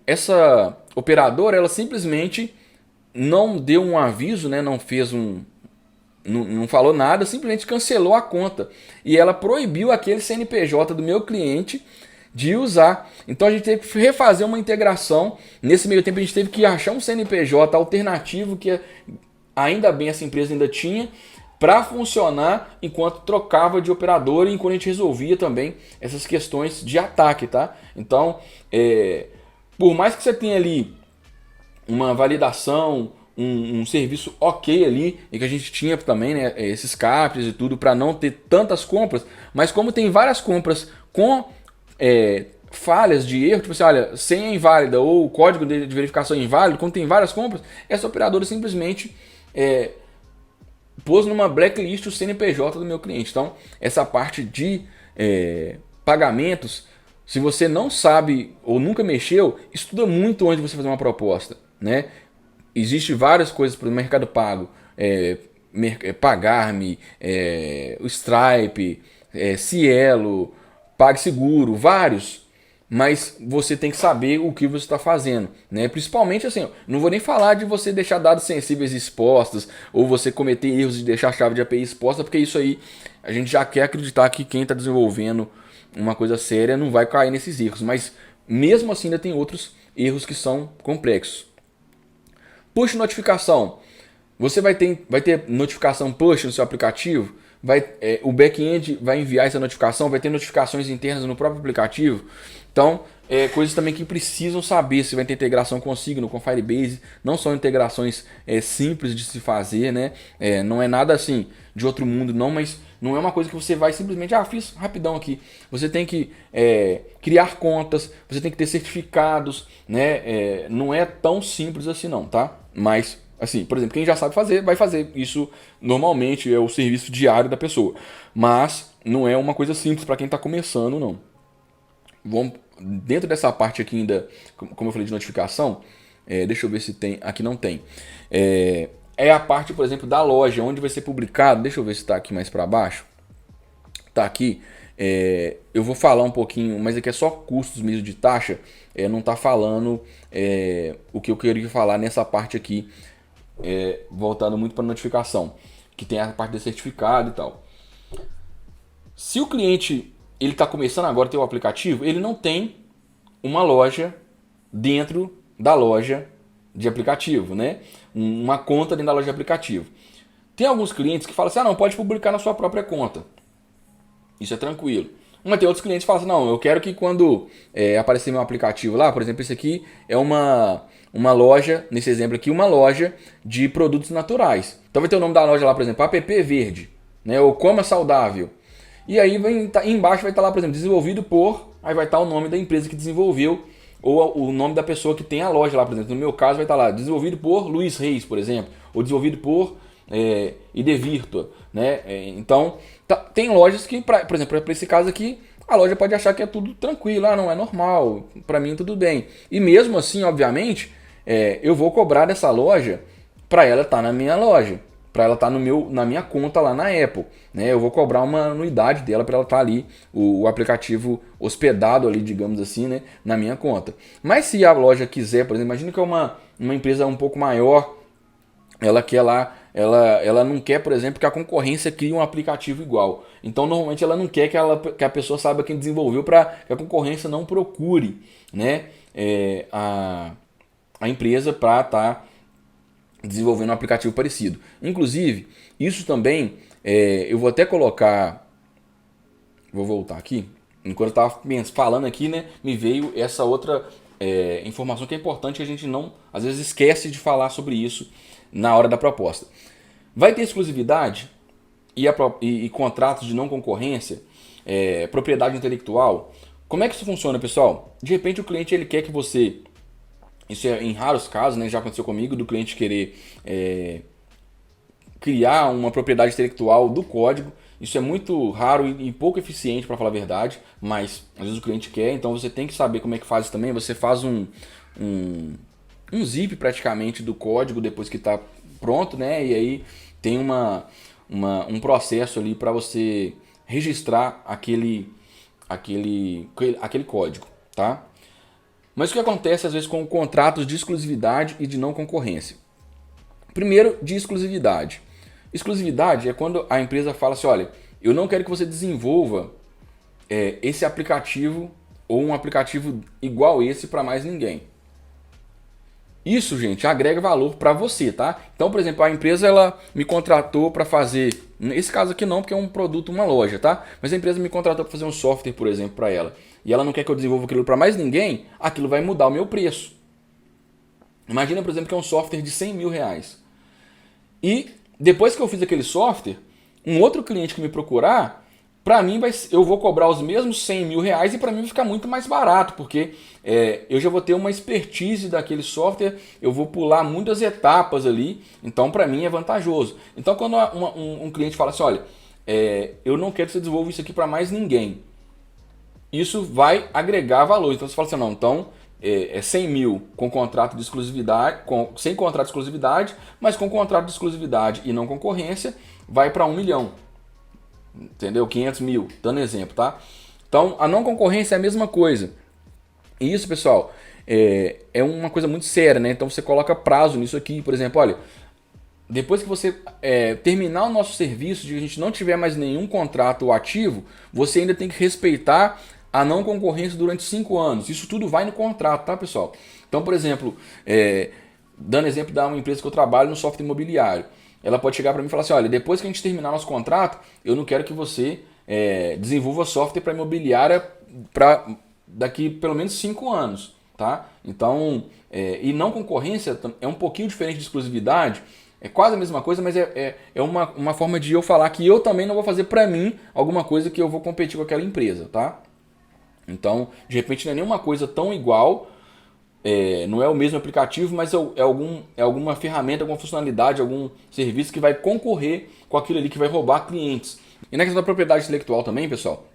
Essa operadora, ela simplesmente não deu um aviso, né? Não fez não falou nada, simplesmente cancelou a conta. E ela proibiu aquele CNPJ do meu cliente de usar. Então a gente teve que refazer uma integração. Nesse meio tempo a gente teve que achar um CNPJ alternativo que ainda bem essa empresa ainda tinha para funcionar enquanto trocava de operador e enquanto a gente resolvia também essas questões de ataque, tá? Então, por mais que você tenha ali uma validação, um serviço ok ali, e que a gente tinha também, né, esses captchas e tudo para não ter tantas compras, mas como tem várias compras com falhas de erro, tipo assim, olha, senha inválida ou o código de verificação inválido, quando tem várias compras, essa operadora simplesmente pôs numa blacklist o CNPJ do meu cliente. Então, essa parte de pagamentos, se você não sabe ou nunca mexeu, estuda muito antes de você fazer uma proposta, né? Existe várias coisas para o Mercado Pago, Pagar.me, o Stripe, Cielo, PagSeguro, vários. Mas você tem que saber o que você está fazendo, né? Principalmente assim, não vou nem falar de você deixar dados sensíveis expostos ou você cometer erros de deixar a chave de API exposta, porque isso aí a gente já quer acreditar que quem está desenvolvendo uma coisa séria não vai cair nesses erros. Mas mesmo assim ainda tem outros erros que são complexos. Push notificação. Você vai ter notificação push no seu aplicativo, o back-end vai enviar essa notificação, vai ter notificações internas no próprio aplicativo. Então, coisas também que precisam saber se vai ter integração com Signal, com Firebase. Não são integrações simples de se fazer, né? Não é nada assim de outro mundo, não, mas não é uma coisa que você vai simplesmente, fiz rapidão aqui. Você tem que criar contas, você tem que ter certificados, né? Não é tão simples assim não, tá? Mas, assim, por exemplo, quem já sabe fazer, vai fazer. Isso normalmente é o serviço diário da pessoa. Mas não é uma coisa simples para quem está começando, não. Dentro dessa parte aqui ainda, como eu falei de notificação, deixa eu ver se tem. Aqui não tem. É a parte, por exemplo, da loja, onde vai ser publicado. Deixa eu ver se está aqui mais para baixo. Está aqui. Eu vou falar um pouquinho, mas aqui é só custos mesmo de taxa. Não está falando o que eu queria falar nessa parte aqui, voltado muito para notificação, que tem a parte de certificado e tal. Se o cliente ele está começando agora a ter o aplicativo, ele não tem uma loja dentro da loja de aplicativo, né? Uma conta dentro da loja de aplicativo. Tem alguns clientes que falam assim, não, pode publicar na sua própria conta. Isso é tranquilo. Mas tem outros clientes que falam assim, não, eu quero que quando aparecer meu aplicativo lá, por exemplo, esse aqui é uma loja, nesse exemplo aqui, uma loja de produtos naturais. Então vai ter o nome da loja lá, por exemplo, App Verde, né? Ou Coma Saudável. E aí embaixo vai estar lá, por exemplo, desenvolvido por, aí vai estar o nome da empresa que desenvolveu, ou o nome da pessoa que tem a loja lá, por exemplo. No meu caso vai estar lá, desenvolvido por Luiz Reis, por exemplo, ou desenvolvido por ID Virtua, né? Então, tem lojas que, por exemplo, para esse caso aqui, a loja pode achar que é tudo tranquilo, não é normal, para mim tudo bem. E mesmo assim, obviamente, eu vou cobrar dessa loja para ela estar na minha loja, para ela estar na minha conta lá na Apple, né? Eu vou cobrar uma anuidade dela para ela estar ali, o aplicativo hospedado ali, digamos assim, né, na minha conta. Mas se a loja quiser, por exemplo, imagina que é uma empresa um pouco maior, ela quer lá, ela não quer, por exemplo, que a concorrência crie um aplicativo igual. Então, normalmente, ela não quer que a pessoa saiba quem desenvolveu para que a concorrência não procure, né, a empresa para estar desenvolvendo um aplicativo parecido. Inclusive, isso também, eu vou até colocar, vou voltar aqui, enquanto eu estava falando aqui, né, me veio essa outra informação que é importante, que a gente não, às vezes, esquece de falar sobre isso na hora da proposta. Vai ter exclusividade e contratos de não concorrência, propriedade intelectual. Como é que isso funciona, pessoal? De repente o cliente ele quer que você, isso é em raros casos, né, já aconteceu comigo, do cliente querer criar uma propriedade intelectual do código. Isso é muito raro e pouco eficiente, para falar a verdade, mas às vezes o cliente quer, então você tem que saber como é que faz isso também. Você faz um zip praticamente do código depois que está pronto, né? E aí tem um processo ali para você registrar aquele código, tá? Mas o que acontece às vezes com contratos de exclusividade e de não concorrência? Primeiro, de exclusividade. Exclusividade é quando a empresa fala assim, olha, eu não quero que você desenvolva esse aplicativo ou um aplicativo igual esse para mais ninguém. Isso, gente, agrega valor para você, tá? Então, por exemplo, a empresa ela me contratou para fazer, nesse caso aqui não, porque é um produto, uma loja, tá? Mas a empresa me contratou para fazer um software, por exemplo, para ela. E ela não quer que eu desenvolva aquilo para mais ninguém, aquilo vai mudar o meu preço. Imagina, por exemplo, que é um software de 100 mil reais. E depois que eu fiz aquele software, um outro cliente que me procurar para mim eu vou cobrar os mesmos 100 mil reais e para mim vai ficar muito mais barato, porque eu já vou ter uma expertise daquele software, eu vou pular muitas etapas ali, então para mim é vantajoso. Então quando um cliente fala assim, olha, eu não quero que você desenvolva isso aqui para mais ninguém, isso vai agregar valor. Então você fala assim, não, então é 100 mil com contrato de exclusividade, sem contrato de exclusividade, mas com contrato de exclusividade e não concorrência, vai para 1 milhão. Entendeu? 500 mil, dando exemplo, tá? Então, a não concorrência é a mesma coisa. E isso, pessoal, é uma coisa muito séria, né? Então, você coloca prazo nisso aqui. Por exemplo, olha, depois que você terminar o nosso serviço, de a gente não tiver mais nenhum contrato ativo, você ainda tem que respeitar a não concorrência durante 5 anos. Isso tudo vai no contrato, tá, pessoal? Então, por exemplo, dando exemplo da uma empresa que eu trabalho no software imobiliário. Ela pode chegar para mim e falar assim, olha, depois que a gente terminar nosso contrato, eu não quero que você desenvolva software para imobiliária para daqui pelo menos 5 anos, tá? Então, e não concorrência é um pouquinho diferente de exclusividade, é quase a mesma coisa, mas é uma forma de eu falar que eu também não vou fazer para mim alguma coisa que eu vou competir com aquela empresa, tá? Então, de repente não é nenhuma coisa tão igual, não é o mesmo aplicativo, mas é alguma ferramenta, alguma funcionalidade, algum serviço que vai concorrer com aquilo ali que vai roubar clientes. E na questão da propriedade intelectual também, pessoal,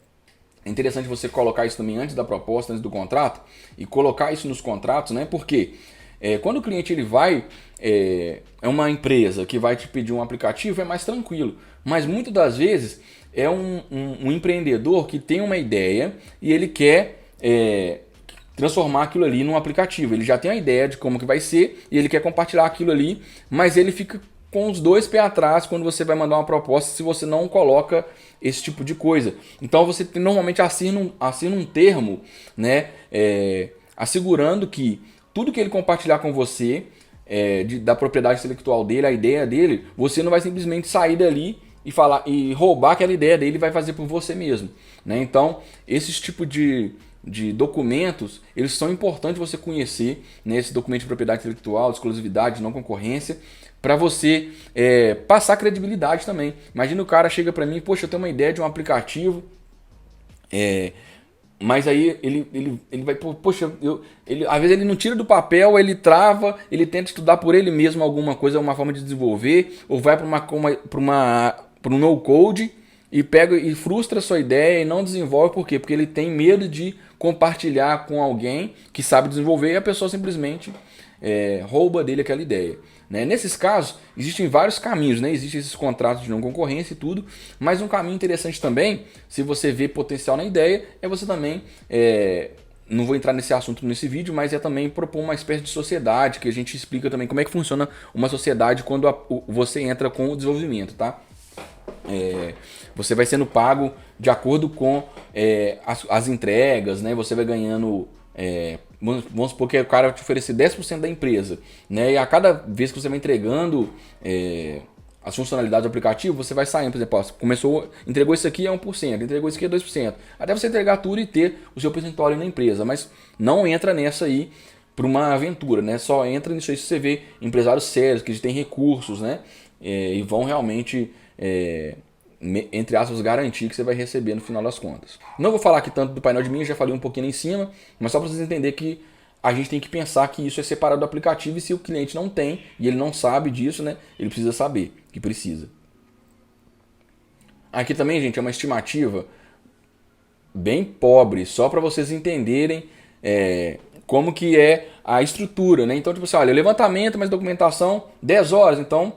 é interessante você colocar isso também antes da proposta, antes do contrato, e colocar isso nos contratos, né? Porque quando o cliente ele vai, é uma empresa que vai te pedir um aplicativo, é mais tranquilo. Mas muitas das vezes é um empreendedor que tem uma ideia e ele quer transformar aquilo ali num aplicativo. Ele já tem a ideia de como que vai ser e ele quer compartilhar aquilo ali, mas ele fica com os dois pés atrás quando você vai mandar uma proposta se você não coloca esse tipo de coisa. Então você normalmente assina um termo, né, assegurando que tudo que ele compartilhar com você da propriedade intelectual dele, a ideia dele, você não vai simplesmente sair dali e roubar aquela ideia dele e vai fazer por você mesmo, né? Então esses tipos de documentos, eles são importantes você conhecer, né, esse documento de propriedade intelectual, de exclusividade, não concorrência, para você passar credibilidade também. Imagina o cara chega para mim, poxa, eu tenho uma ideia de um aplicativo, mas aí ele vai, poxa, às vezes ele não tira do papel, ele trava, ele tenta estudar por ele mesmo alguma coisa, uma forma de desenvolver, ou vai para um no-code e pega e frustra a sua ideia e não desenvolve. Por quê? Porque ele tem medo de compartilhar com alguém que sabe desenvolver e a pessoa simplesmente rouba dele aquela ideia. Né? Nesses casos, existem vários caminhos, né? Existem esses contratos de não concorrência e tudo, mas um caminho interessante também, se você vê potencial na ideia, é você também, não vou entrar nesse assunto nesse vídeo, mas é também propor uma espécie de sociedade, que a gente explica também como é que funciona uma sociedade quando você entra com o desenvolvimento, tá? Você vai sendo pago de acordo com as entregas, né? Você vai ganhando, vamos supor que o cara te oferecer 10% da empresa, né? E a cada vez que você vai entregando as funcionalidades do aplicativo, você vai saindo. Por exemplo, entregou isso aqui é 1%, entregou isso aqui é 2%, até você entregar tudo e ter o seu percentual ali na empresa. Mas não entra nessa aí para uma aventura, né? Só entra nisso aí se você vê empresários sérios que têm recursos, né? E vão realmente, entre aspas, garantir que você vai receber no final das contas. Não vou falar aqui tanto do painel de mim, já falei um pouquinho em cima, mas só para vocês entenderem que a gente tem que pensar que isso é separado do aplicativo, e se o cliente não tem e ele não sabe disso, né, ele precisa saber que precisa. Aqui também, gente, é uma estimativa bem pobre, só para vocês entenderem como que é a estrutura, né? Então, tipo assim, olha, levantamento, mais documentação, 10 horas, então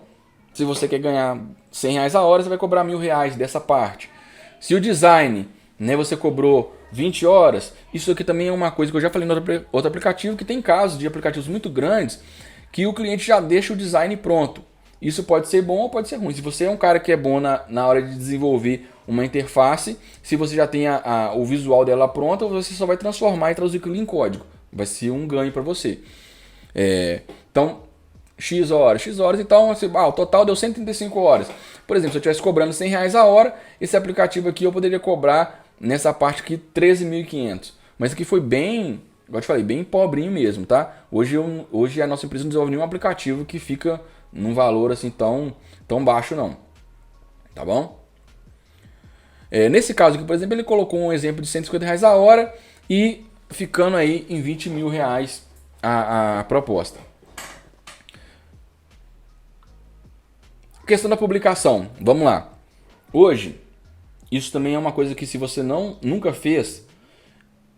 se você quer ganhar R$100 a hora, você vai cobrar R$1.000 dessa parte. Se o design, né, você cobrou 20 horas, isso aqui também é uma coisa que eu já falei no outro aplicativo, que tem casos de aplicativos muito grandes que o cliente já deixa o design pronto. Isso pode ser bom ou pode ser ruim. Se você é um cara que é bom na hora de desenvolver uma interface, se você já tem o visual dela pronta, você só vai transformar e traduzir aquilo em código. Vai ser um ganho para você. Então, X horas, então o total deu 135 horas. Por exemplo, se eu estivesse cobrando R$100 a hora, esse aplicativo aqui eu poderia cobrar nessa parte aqui 13.500. Mas aqui foi bem, igual eu te falei, bem pobrinho mesmo, tá? Hoje a nossa empresa não desenvolve nenhum aplicativo que fica num valor assim tão baixo não. Tá bom? Nesse caso aqui, por exemplo, ele colocou um exemplo de R$ 150 a hora e ficando aí em R$ 20.000 a proposta. Questão da publicação, vamos lá. Hoje, isso também é uma coisa que se você nunca fez,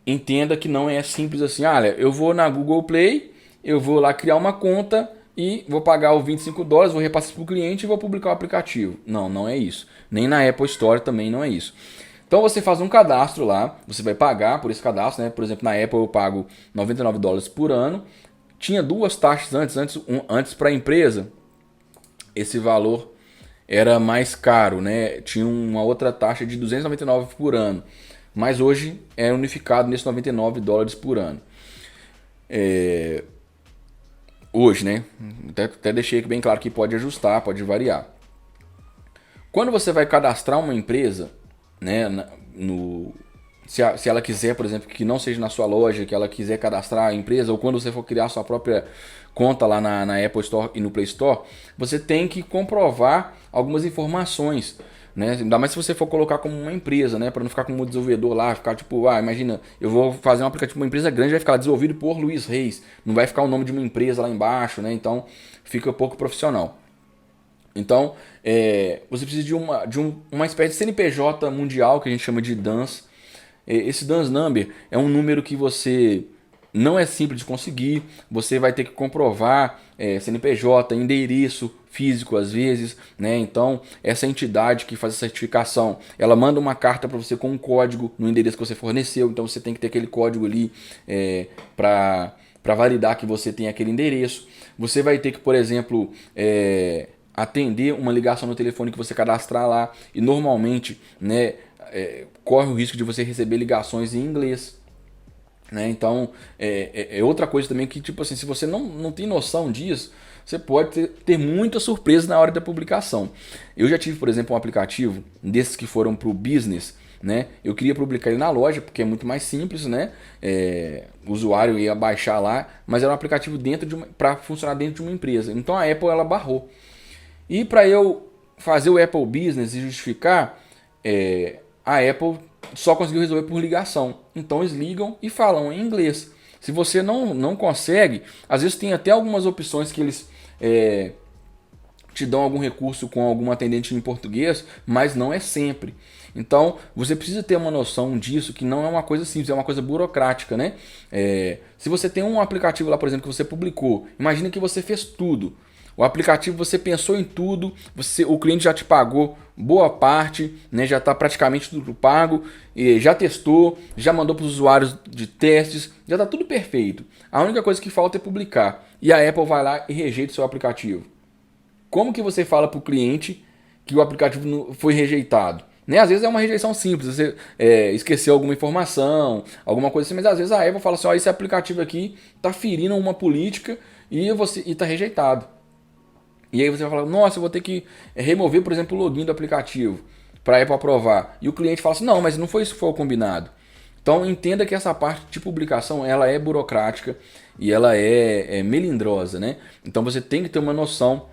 entenda que não é simples assim. Olha, eu vou na Google Play, eu vou lá criar uma conta e vou pagar os $25, vou repassar para o cliente e vou publicar o aplicativo. Não, não é isso. Nem na Apple Store também não é isso. Então você faz um cadastro lá, você vai pagar por esse cadastro, né? Por exemplo, na Apple eu pago $99 por ano. Tinha duas taxas antes para a empresa. Esse valor era mais caro, né? Tinha uma outra taxa de $299 por ano. Mas hoje é unificado nesse $99 por ano. Hoje, né? Até deixei bem claro que pode ajustar, pode variar. Quando você vai cadastrar uma empresa, né, se ela quiser, por exemplo, que não seja na sua loja, que ela quiser cadastrar a empresa, ou quando você for criar sua própria conta lá na Apple Store e no Play Store, você tem que comprovar algumas informações, né? Ainda mais se você for colocar como uma empresa, né, para não ficar como desenvolvedor lá, ficar tipo, imagina, eu vou fazer um aplicativo, uma empresa grande, vai ficar desenvolvido por Luiz Reis, não vai ficar o nome de uma empresa lá embaixo, né? Então fica pouco profissional. Então, você precisa de uma espécie de CNPJ mundial, que a gente chama de DANS. Esse DANS Number é um número que você não é simples de conseguir, você vai ter que comprovar CNPJ, endereço físico às vezes, né? Então, essa entidade que faz a certificação, ela manda uma carta para você com um código no endereço que você forneceu, então você tem que ter aquele código ali para validar que você tem aquele endereço. Você vai ter que, por exemplo, atender uma ligação no telefone que você cadastrar lá, e normalmente, né, corre o risco de você receber ligações em inglês, né? Então é outra coisa também que, tipo assim, se você não tem noção disso, você pode ter muita surpresa na hora da publicação. Eu já tive, por exemplo, um aplicativo desses que foram para o business, né? Eu queria publicar ele na loja porque é muito mais simples, né? O usuário ia baixar lá, mas era um aplicativo para funcionar dentro de uma empresa. Então a Apple ela barrou. E para eu fazer o Apple Business e justificar, a Apple só conseguiu resolver por ligação. Então eles ligam e falam em inglês. Se você não consegue, às vezes tem até algumas opções que eles te dão algum recurso com algum atendente em português, mas não é sempre. Então você precisa ter uma noção disso, que não é uma coisa simples, é uma coisa burocrática, né? Se você tem um aplicativo lá, por exemplo, que você publicou, imagina que você fez tudo. O aplicativo você pensou em tudo, o cliente já te pagou boa parte, né, já está praticamente tudo pago, já testou, já mandou para os usuários de testes, já está tudo perfeito. A única coisa que falta é publicar. E a Apple vai lá e rejeita o seu aplicativo. Como que você fala para o cliente que o aplicativo foi rejeitado? Né? Às vezes é uma rejeição simples, você esqueceu alguma informação, alguma coisa assim, mas às vezes a Apple fala assim, esse aplicativo aqui está ferindo uma política e está rejeitado. E aí você vai falar, nossa, eu vou ter que remover, por exemplo, o login do aplicativo para a Apple aprovar. E o cliente fala assim, não, mas não foi isso que foi o combinado. Então entenda que essa parte de publicação ela é burocrática e ela é melindrosa, né? Então você tem que ter uma noção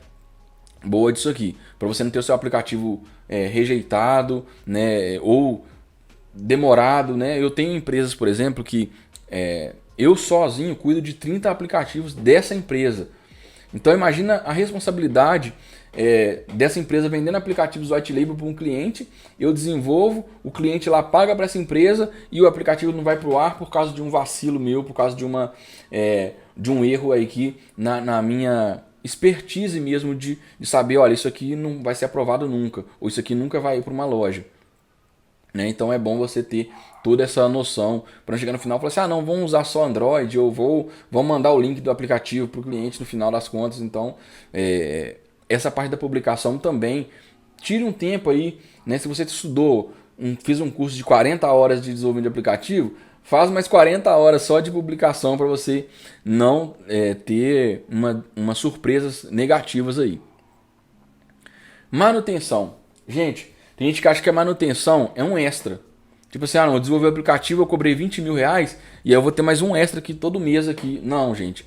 boa disso aqui, para você não ter o seu aplicativo rejeitado, né? Ou demorado, né? Eu tenho empresas, por exemplo, que eu sozinho cuido de 30 aplicativos dessa empresa. Então imagina a responsabilidade dessa empresa vendendo aplicativos white label para um cliente, eu desenvolvo, o cliente lá paga para essa empresa e o aplicativo não vai para o ar por causa de um vacilo meu, por causa de um erro aí que na minha expertise mesmo de saber, olha, isso aqui não vai ser aprovado nunca, ou isso aqui nunca vai ir para uma loja. Né? Então é bom você ter toda essa noção para não chegar no final e falar assim, não, vamos usar só Android, ou vamos mandar o link do aplicativo para o cliente no final das contas. Então essa parte da publicação também, tire um tempo aí, né? Se você estudou, fez um curso de 40 horas de desenvolvimento de aplicativo, faz mais 40 horas só de publicação para você não ter umas surpresas negativas aí. Manutenção. Gente, tem gente que acha que a manutenção é um extra. Tipo assim, não, eu desenvolvi o aplicativo, eu cobrei R$20.000 e aí eu vou ter mais um extra aqui todo mês aqui. Não, gente,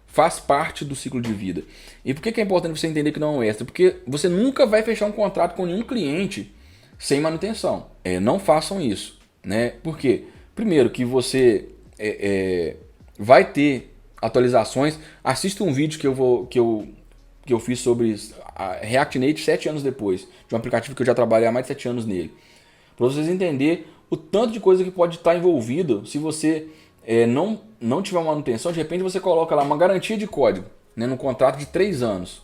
faz parte do ciclo de vida. E por que é importante você entender que não é um extra? Porque você nunca vai fechar um contrato com nenhum cliente sem manutenção. Não façam isso, né? Por quê? Primeiro que você vai ter atualizações. Assista um vídeo que eu fiz sobre a React Native 7 anos depois, de um aplicativo que eu já trabalhei há mais de 7 anos nele. Para vocês entenderem o tanto de coisa que pode estar envolvido se você não tiver uma manutenção. De repente você coloca lá uma garantia de código, né, no contrato de 3 anos.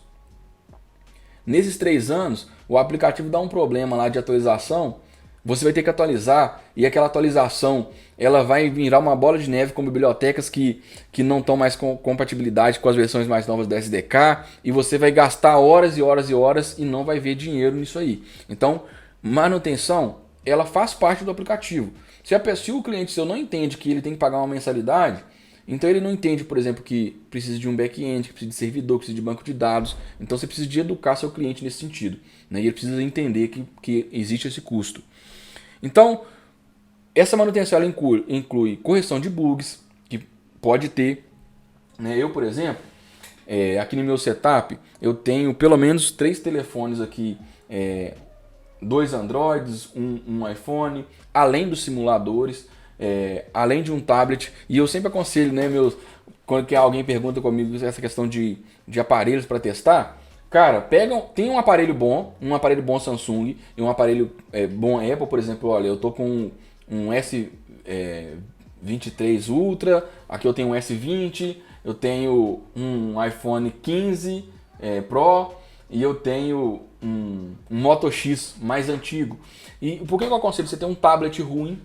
Nesses 3 anos, o aplicativo dá um problema lá de atualização, você vai ter que atualizar, e aquela atualização ela vai virar uma bola de neve com bibliotecas que não estão mais com compatibilidade com as versões mais novas do SDK, e você vai gastar horas e horas e horas e não vai ver dinheiro nisso aí. Então, manutenção, ela faz parte do aplicativo. Se o cliente seu não entende que ele tem que pagar uma mensalidade, então ele não entende, por exemplo, que precisa de um back-end, que precisa de servidor, que precisa de banco de dados. Então você precisa de educar seu cliente nesse sentido, né? E ele precisa entender que existe esse custo. Então, essa manutenção ela inclui correção de bugs, que pode ter, né? Eu, por exemplo, aqui no meu setup, eu tenho pelo menos 3 telefones aqui, 2 Androids, um iPhone, além dos simuladores, além de um tablet. E eu sempre aconselho, né, quando que alguém pergunta comigo essa questão de aparelhos para testar, cara, tem um aparelho bom Samsung e um aparelho bom Apple, por exemplo. Olha, eu tô com um S23 Ultra, aqui eu tenho um S20, eu tenho um iPhone 15 Pro e eu tenho um Moto X mais antigo. E por que eu aconselho você ter um tablet ruim,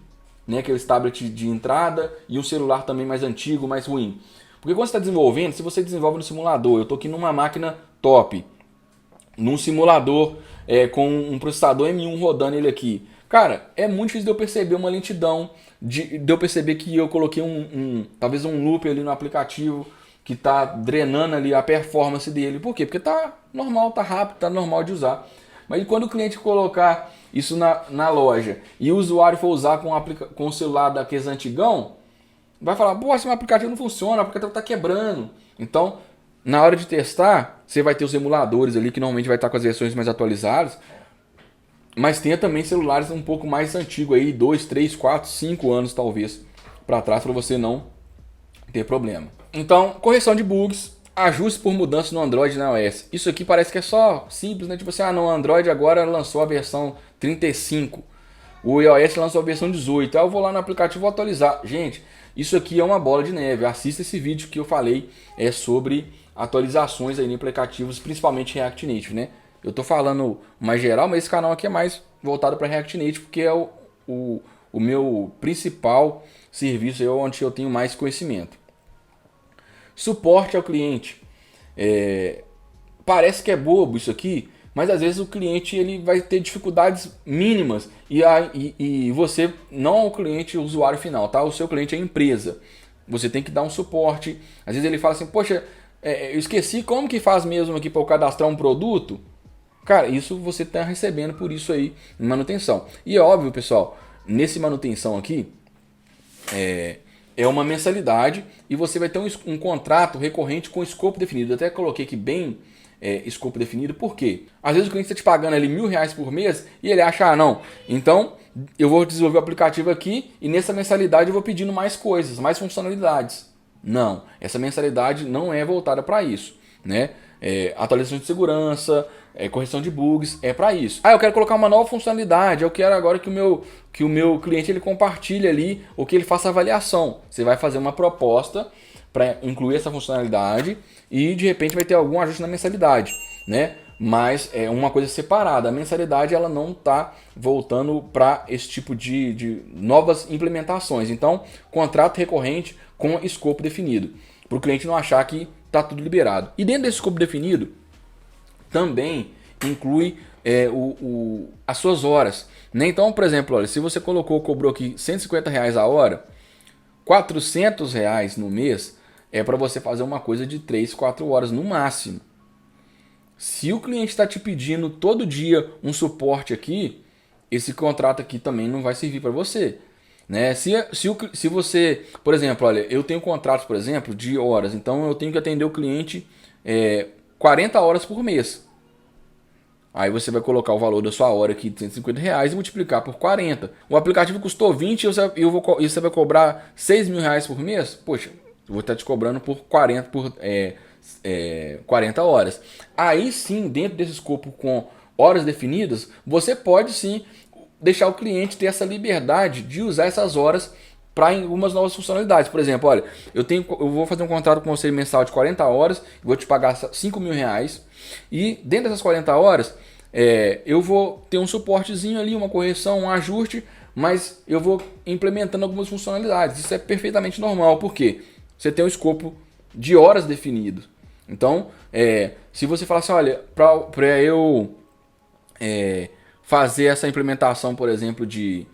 né, aquele tablet de entrada, e um celular também mais antigo, mais ruim? Porque quando você está desenvolvendo, se você desenvolve no simulador, eu estou aqui numa máquina top, num simulador com um processador M1 rodando ele aqui. Cara, é muito difícil de eu perceber uma lentidão, de eu perceber que eu coloquei talvez um loop ali no aplicativo que está drenando ali a performance dele. Por quê? Porque tá normal, tá rápido, tá normal de usar. Mas quando o cliente colocar isso na loja e o usuário for usar com o celular daqueles antigão, vai falar, pô, esse aplicativo não funciona, o aplicativo está quebrando. Então, na hora de testar, você vai ter os emuladores ali, que normalmente vai estar com as versões mais atualizadas, mas tenha também celulares um pouco mais antigos aí, 2, 3, 4, 5 anos talvez para trás, para você não ter problema. Então, correção de bugs, ajuste por mudança no Android e na iOS. Isso aqui parece que é só simples, né? Tipo assim, o Android agora lançou a versão 35, o iOS lançou a versão 18, aí eu vou lá no aplicativo e vou atualizar. Gente, isso aqui é uma bola de neve. Assista esse vídeo que eu falei sobre atualizações aí em aplicativos, principalmente React Native, né? Eu tô falando mais geral, mas esse canal aqui é mais voltado para React Native, porque é o meu principal serviço, onde eu tenho mais conhecimento. Suporte ao cliente. Parece que é bobo isso aqui, mas às vezes o cliente ele vai ter dificuldades mínimas e você não é o cliente, o usuário final, tá? O seu cliente é a empresa. Você tem que dar um suporte. Às vezes ele fala assim, poxa, eu esqueci como que faz mesmo aqui para eu cadastrar um produto. Cara, isso você está recebendo por isso aí em manutenção. E é óbvio, pessoal, nesse manutenção aqui é uma mensalidade e você vai ter um contrato recorrente com escopo definido. Eu até coloquei aqui bem escopo definido, por quê? Às vezes o cliente está te pagando ali R$1.000 por mês e ele acha, não, então eu vou desenvolver o aplicativo aqui e nessa mensalidade eu vou pedindo mais coisas, mais funcionalidades. Não, essa mensalidade não é voltada para isso, né? Atualização de segurança, correção de bugs, é para isso. Eu quero colocar uma nova funcionalidade, eu quero agora que o meu cliente ele compartilhe ali ou que ele faça avaliação. Você vai fazer uma proposta para incluir essa funcionalidade e de repente vai ter algum ajuste na mensalidade, né? Mas é uma coisa separada. A mensalidade ela não está voltando para esse tipo de novas implementações. Então, contrato recorrente com escopo definido, para o cliente não achar que está tudo liberado. E dentro desse escopo definido, também inclui as suas horas, né? Então, por exemplo, olha, se você cobrou aqui R$150 a hora, R$400 no mês é para você fazer uma coisa de 3, 4 horas no máximo. Se o cliente está te pedindo todo dia um suporte aqui, esse contrato aqui também não vai servir para você, né? Se você, por exemplo, olha, eu tenho contratos, por exemplo, de horas, então eu tenho que atender o cliente 40 horas por mês. Aí você vai colocar o valor da sua hora aqui de R$ 150 e multiplicar por 40. O aplicativo custou 20 e você vai cobrar R$ 6.000 por mês? Poxa, eu vou estar te cobrando por 40 horas. Aí sim, dentro desse escopo com horas definidas, você pode sim deixar o cliente ter essa liberdade de usar essas horas para algumas novas funcionalidades. Por exemplo, olha, eu vou fazer um contrato com você mensal de 40 horas, vou te pagar R$ 5.000 e dentro dessas 40 horas eu vou ter um suportezinho ali, uma correção, um ajuste, mas eu vou implementando algumas funcionalidades. Isso é perfeitamente normal, porque você tem um escopo de horas definido. Então, se você falar assim, olha, para eu fazer essa implementação, por exemplo, de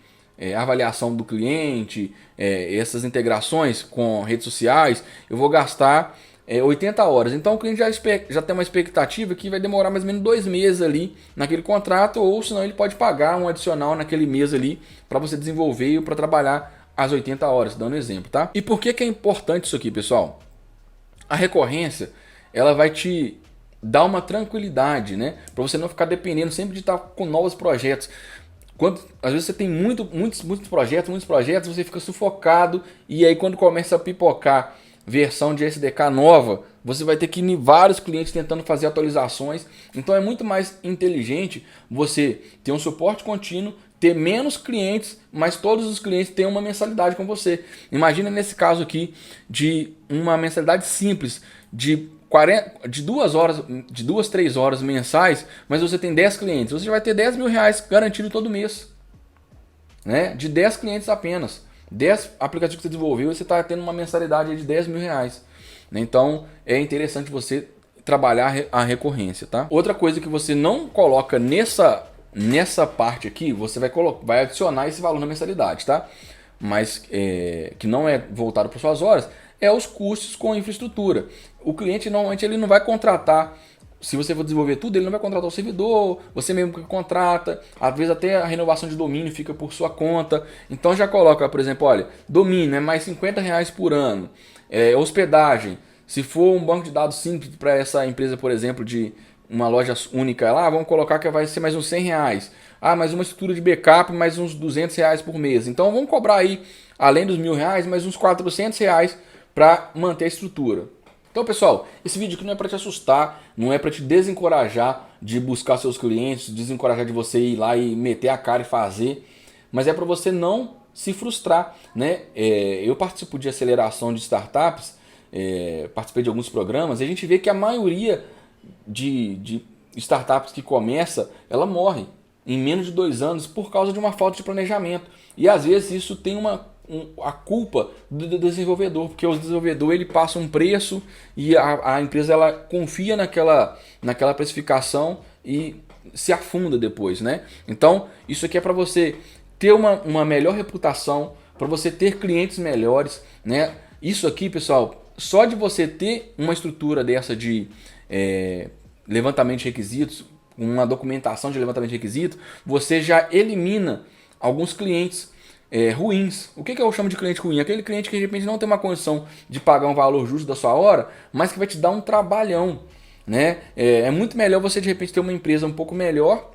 avaliação do cliente, essas integrações com redes sociais, eu vou gastar 80 horas. Então o cliente já tem uma expectativa que vai demorar mais ou menos 2 meses ali naquele contrato, ou senão ele pode pagar um adicional naquele mês ali para você desenvolver e para trabalhar as 80 horas, dando exemplo, tá? E por que é importante isso aqui, pessoal? A recorrência, ela vai te dar uma tranquilidade, né? Para você não ficar dependendo sempre de estar com novos projetos. Às vezes você tem muitos projetos, você fica sufocado e aí quando começa a pipocar versão de SDK nova, você vai ter que ir em vários clientes tentando fazer atualizações. Então é muito mais inteligente você ter um suporte contínuo, ter menos clientes, mas todos os clientes têm uma mensalidade com você. Imagina nesse caso aqui de uma mensalidade simples de 2, 3 horas mensais, mas você tem 10 clientes, você vai ter R$ 10.000 garantido todo mês, né? De 10 clientes apenas. 10 aplicativos que você desenvolveu, você está tendo uma mensalidade de R$ 10.000. Então é interessante você trabalhar a recorrência, tá? Outra coisa que você não coloca nessa parte aqui, você vai adicionar esse valor na mensalidade, tá? Mas que não é voltado para suas horas, é os custos com infraestrutura. O cliente normalmente ele não vai contratar, se você for desenvolver tudo, ele não vai contratar o servidor, você mesmo que contrata, às vezes até a renovação de domínio fica por sua conta. Então já coloca, por exemplo, olha, domínio é mais R$ 50 por ano, hospedagem, se for um banco de dados simples para essa empresa, por exemplo, de uma loja única lá, vamos colocar que vai ser mais uns R$ 100. Mais uma estrutura de backup, mais uns R$ 200 por mês. Então vamos cobrar aí, além dos R$ 1.000, mais uns R$ 400 para manter a estrutura. Então, pessoal, esse vídeo aqui não é para te assustar, não é para te desencorajar de buscar seus clientes, desencorajar de você ir lá e meter a cara e fazer, mas é para você não se frustrar, né? Eu participo de aceleração de startups, participei de alguns programas, e a gente vê que a maioria de startups que começa, ela morre em menos de 2 anos por causa de uma falta de planejamento. E às vezes isso tem a culpa do desenvolvedor, porque o desenvolvedor ele passa um preço e a empresa ela confia naquela precificação e se afunda depois, né? Então isso aqui é para você ter uma melhor reputação, para você ter clientes melhores, né? Isso aqui, pessoal, só de você ter uma estrutura dessa de levantamento de requisitos, uma documentação de levantamento de requisitos, você já elimina alguns clientes ruins. O que eu chamo de cliente ruim? Aquele cliente que de repente não tem uma condição de pagar um valor justo da sua hora, mas que vai te dar um trabalhão, né? É muito melhor você de repente ter uma empresa um pouco melhor,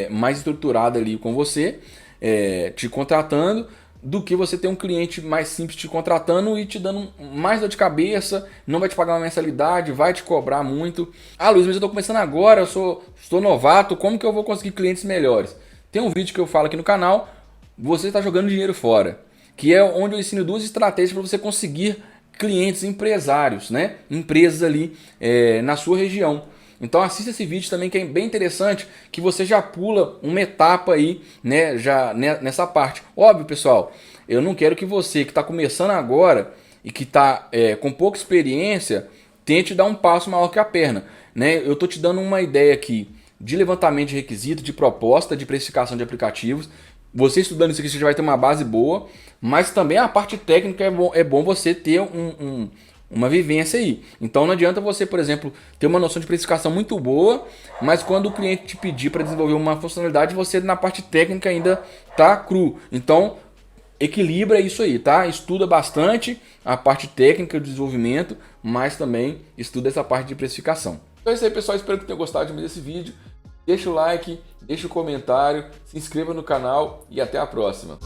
mais estruturada ali com você, te contratando, do que você ter um cliente mais simples te contratando e te dando mais dor de cabeça, não vai te pagar uma mensalidade, vai te cobrar muito. Luiz, mas eu estou começando agora, estou novato, como que eu vou conseguir clientes melhores? Tem um vídeo que eu falo aqui no canal, você está jogando dinheiro fora, que é onde eu ensino 2 estratégias para você conseguir clientes empresários, né? Empresas ali na sua região. Então assista esse vídeo também, que é bem interessante, que você já pula uma etapa aí, né, já nessa parte. Óbvio, pessoal, eu não quero que você que está começando agora e que está com pouca experiência tente dar um passo maior que a perna, né? Eu estou te dando uma ideia aqui de levantamento de requisito, de proposta, de precificação de aplicativos. Você estudando isso aqui, você já vai ter uma base boa, mas também a parte técnica é bom você ter uma vivência aí. Então não adianta você, por exemplo, ter uma noção de precificação muito boa, mas quando o cliente te pedir para desenvolver uma funcionalidade, você na parte técnica ainda tá cru. Então equilibra isso aí, tá? Estuda bastante a parte técnica do desenvolvimento, mas também estuda essa parte de precificação. Então é isso aí, pessoal. Espero que tenham gostado de mais desse vídeo. deixa o like, deixa o comentário, se inscreva no canal e até a próxima.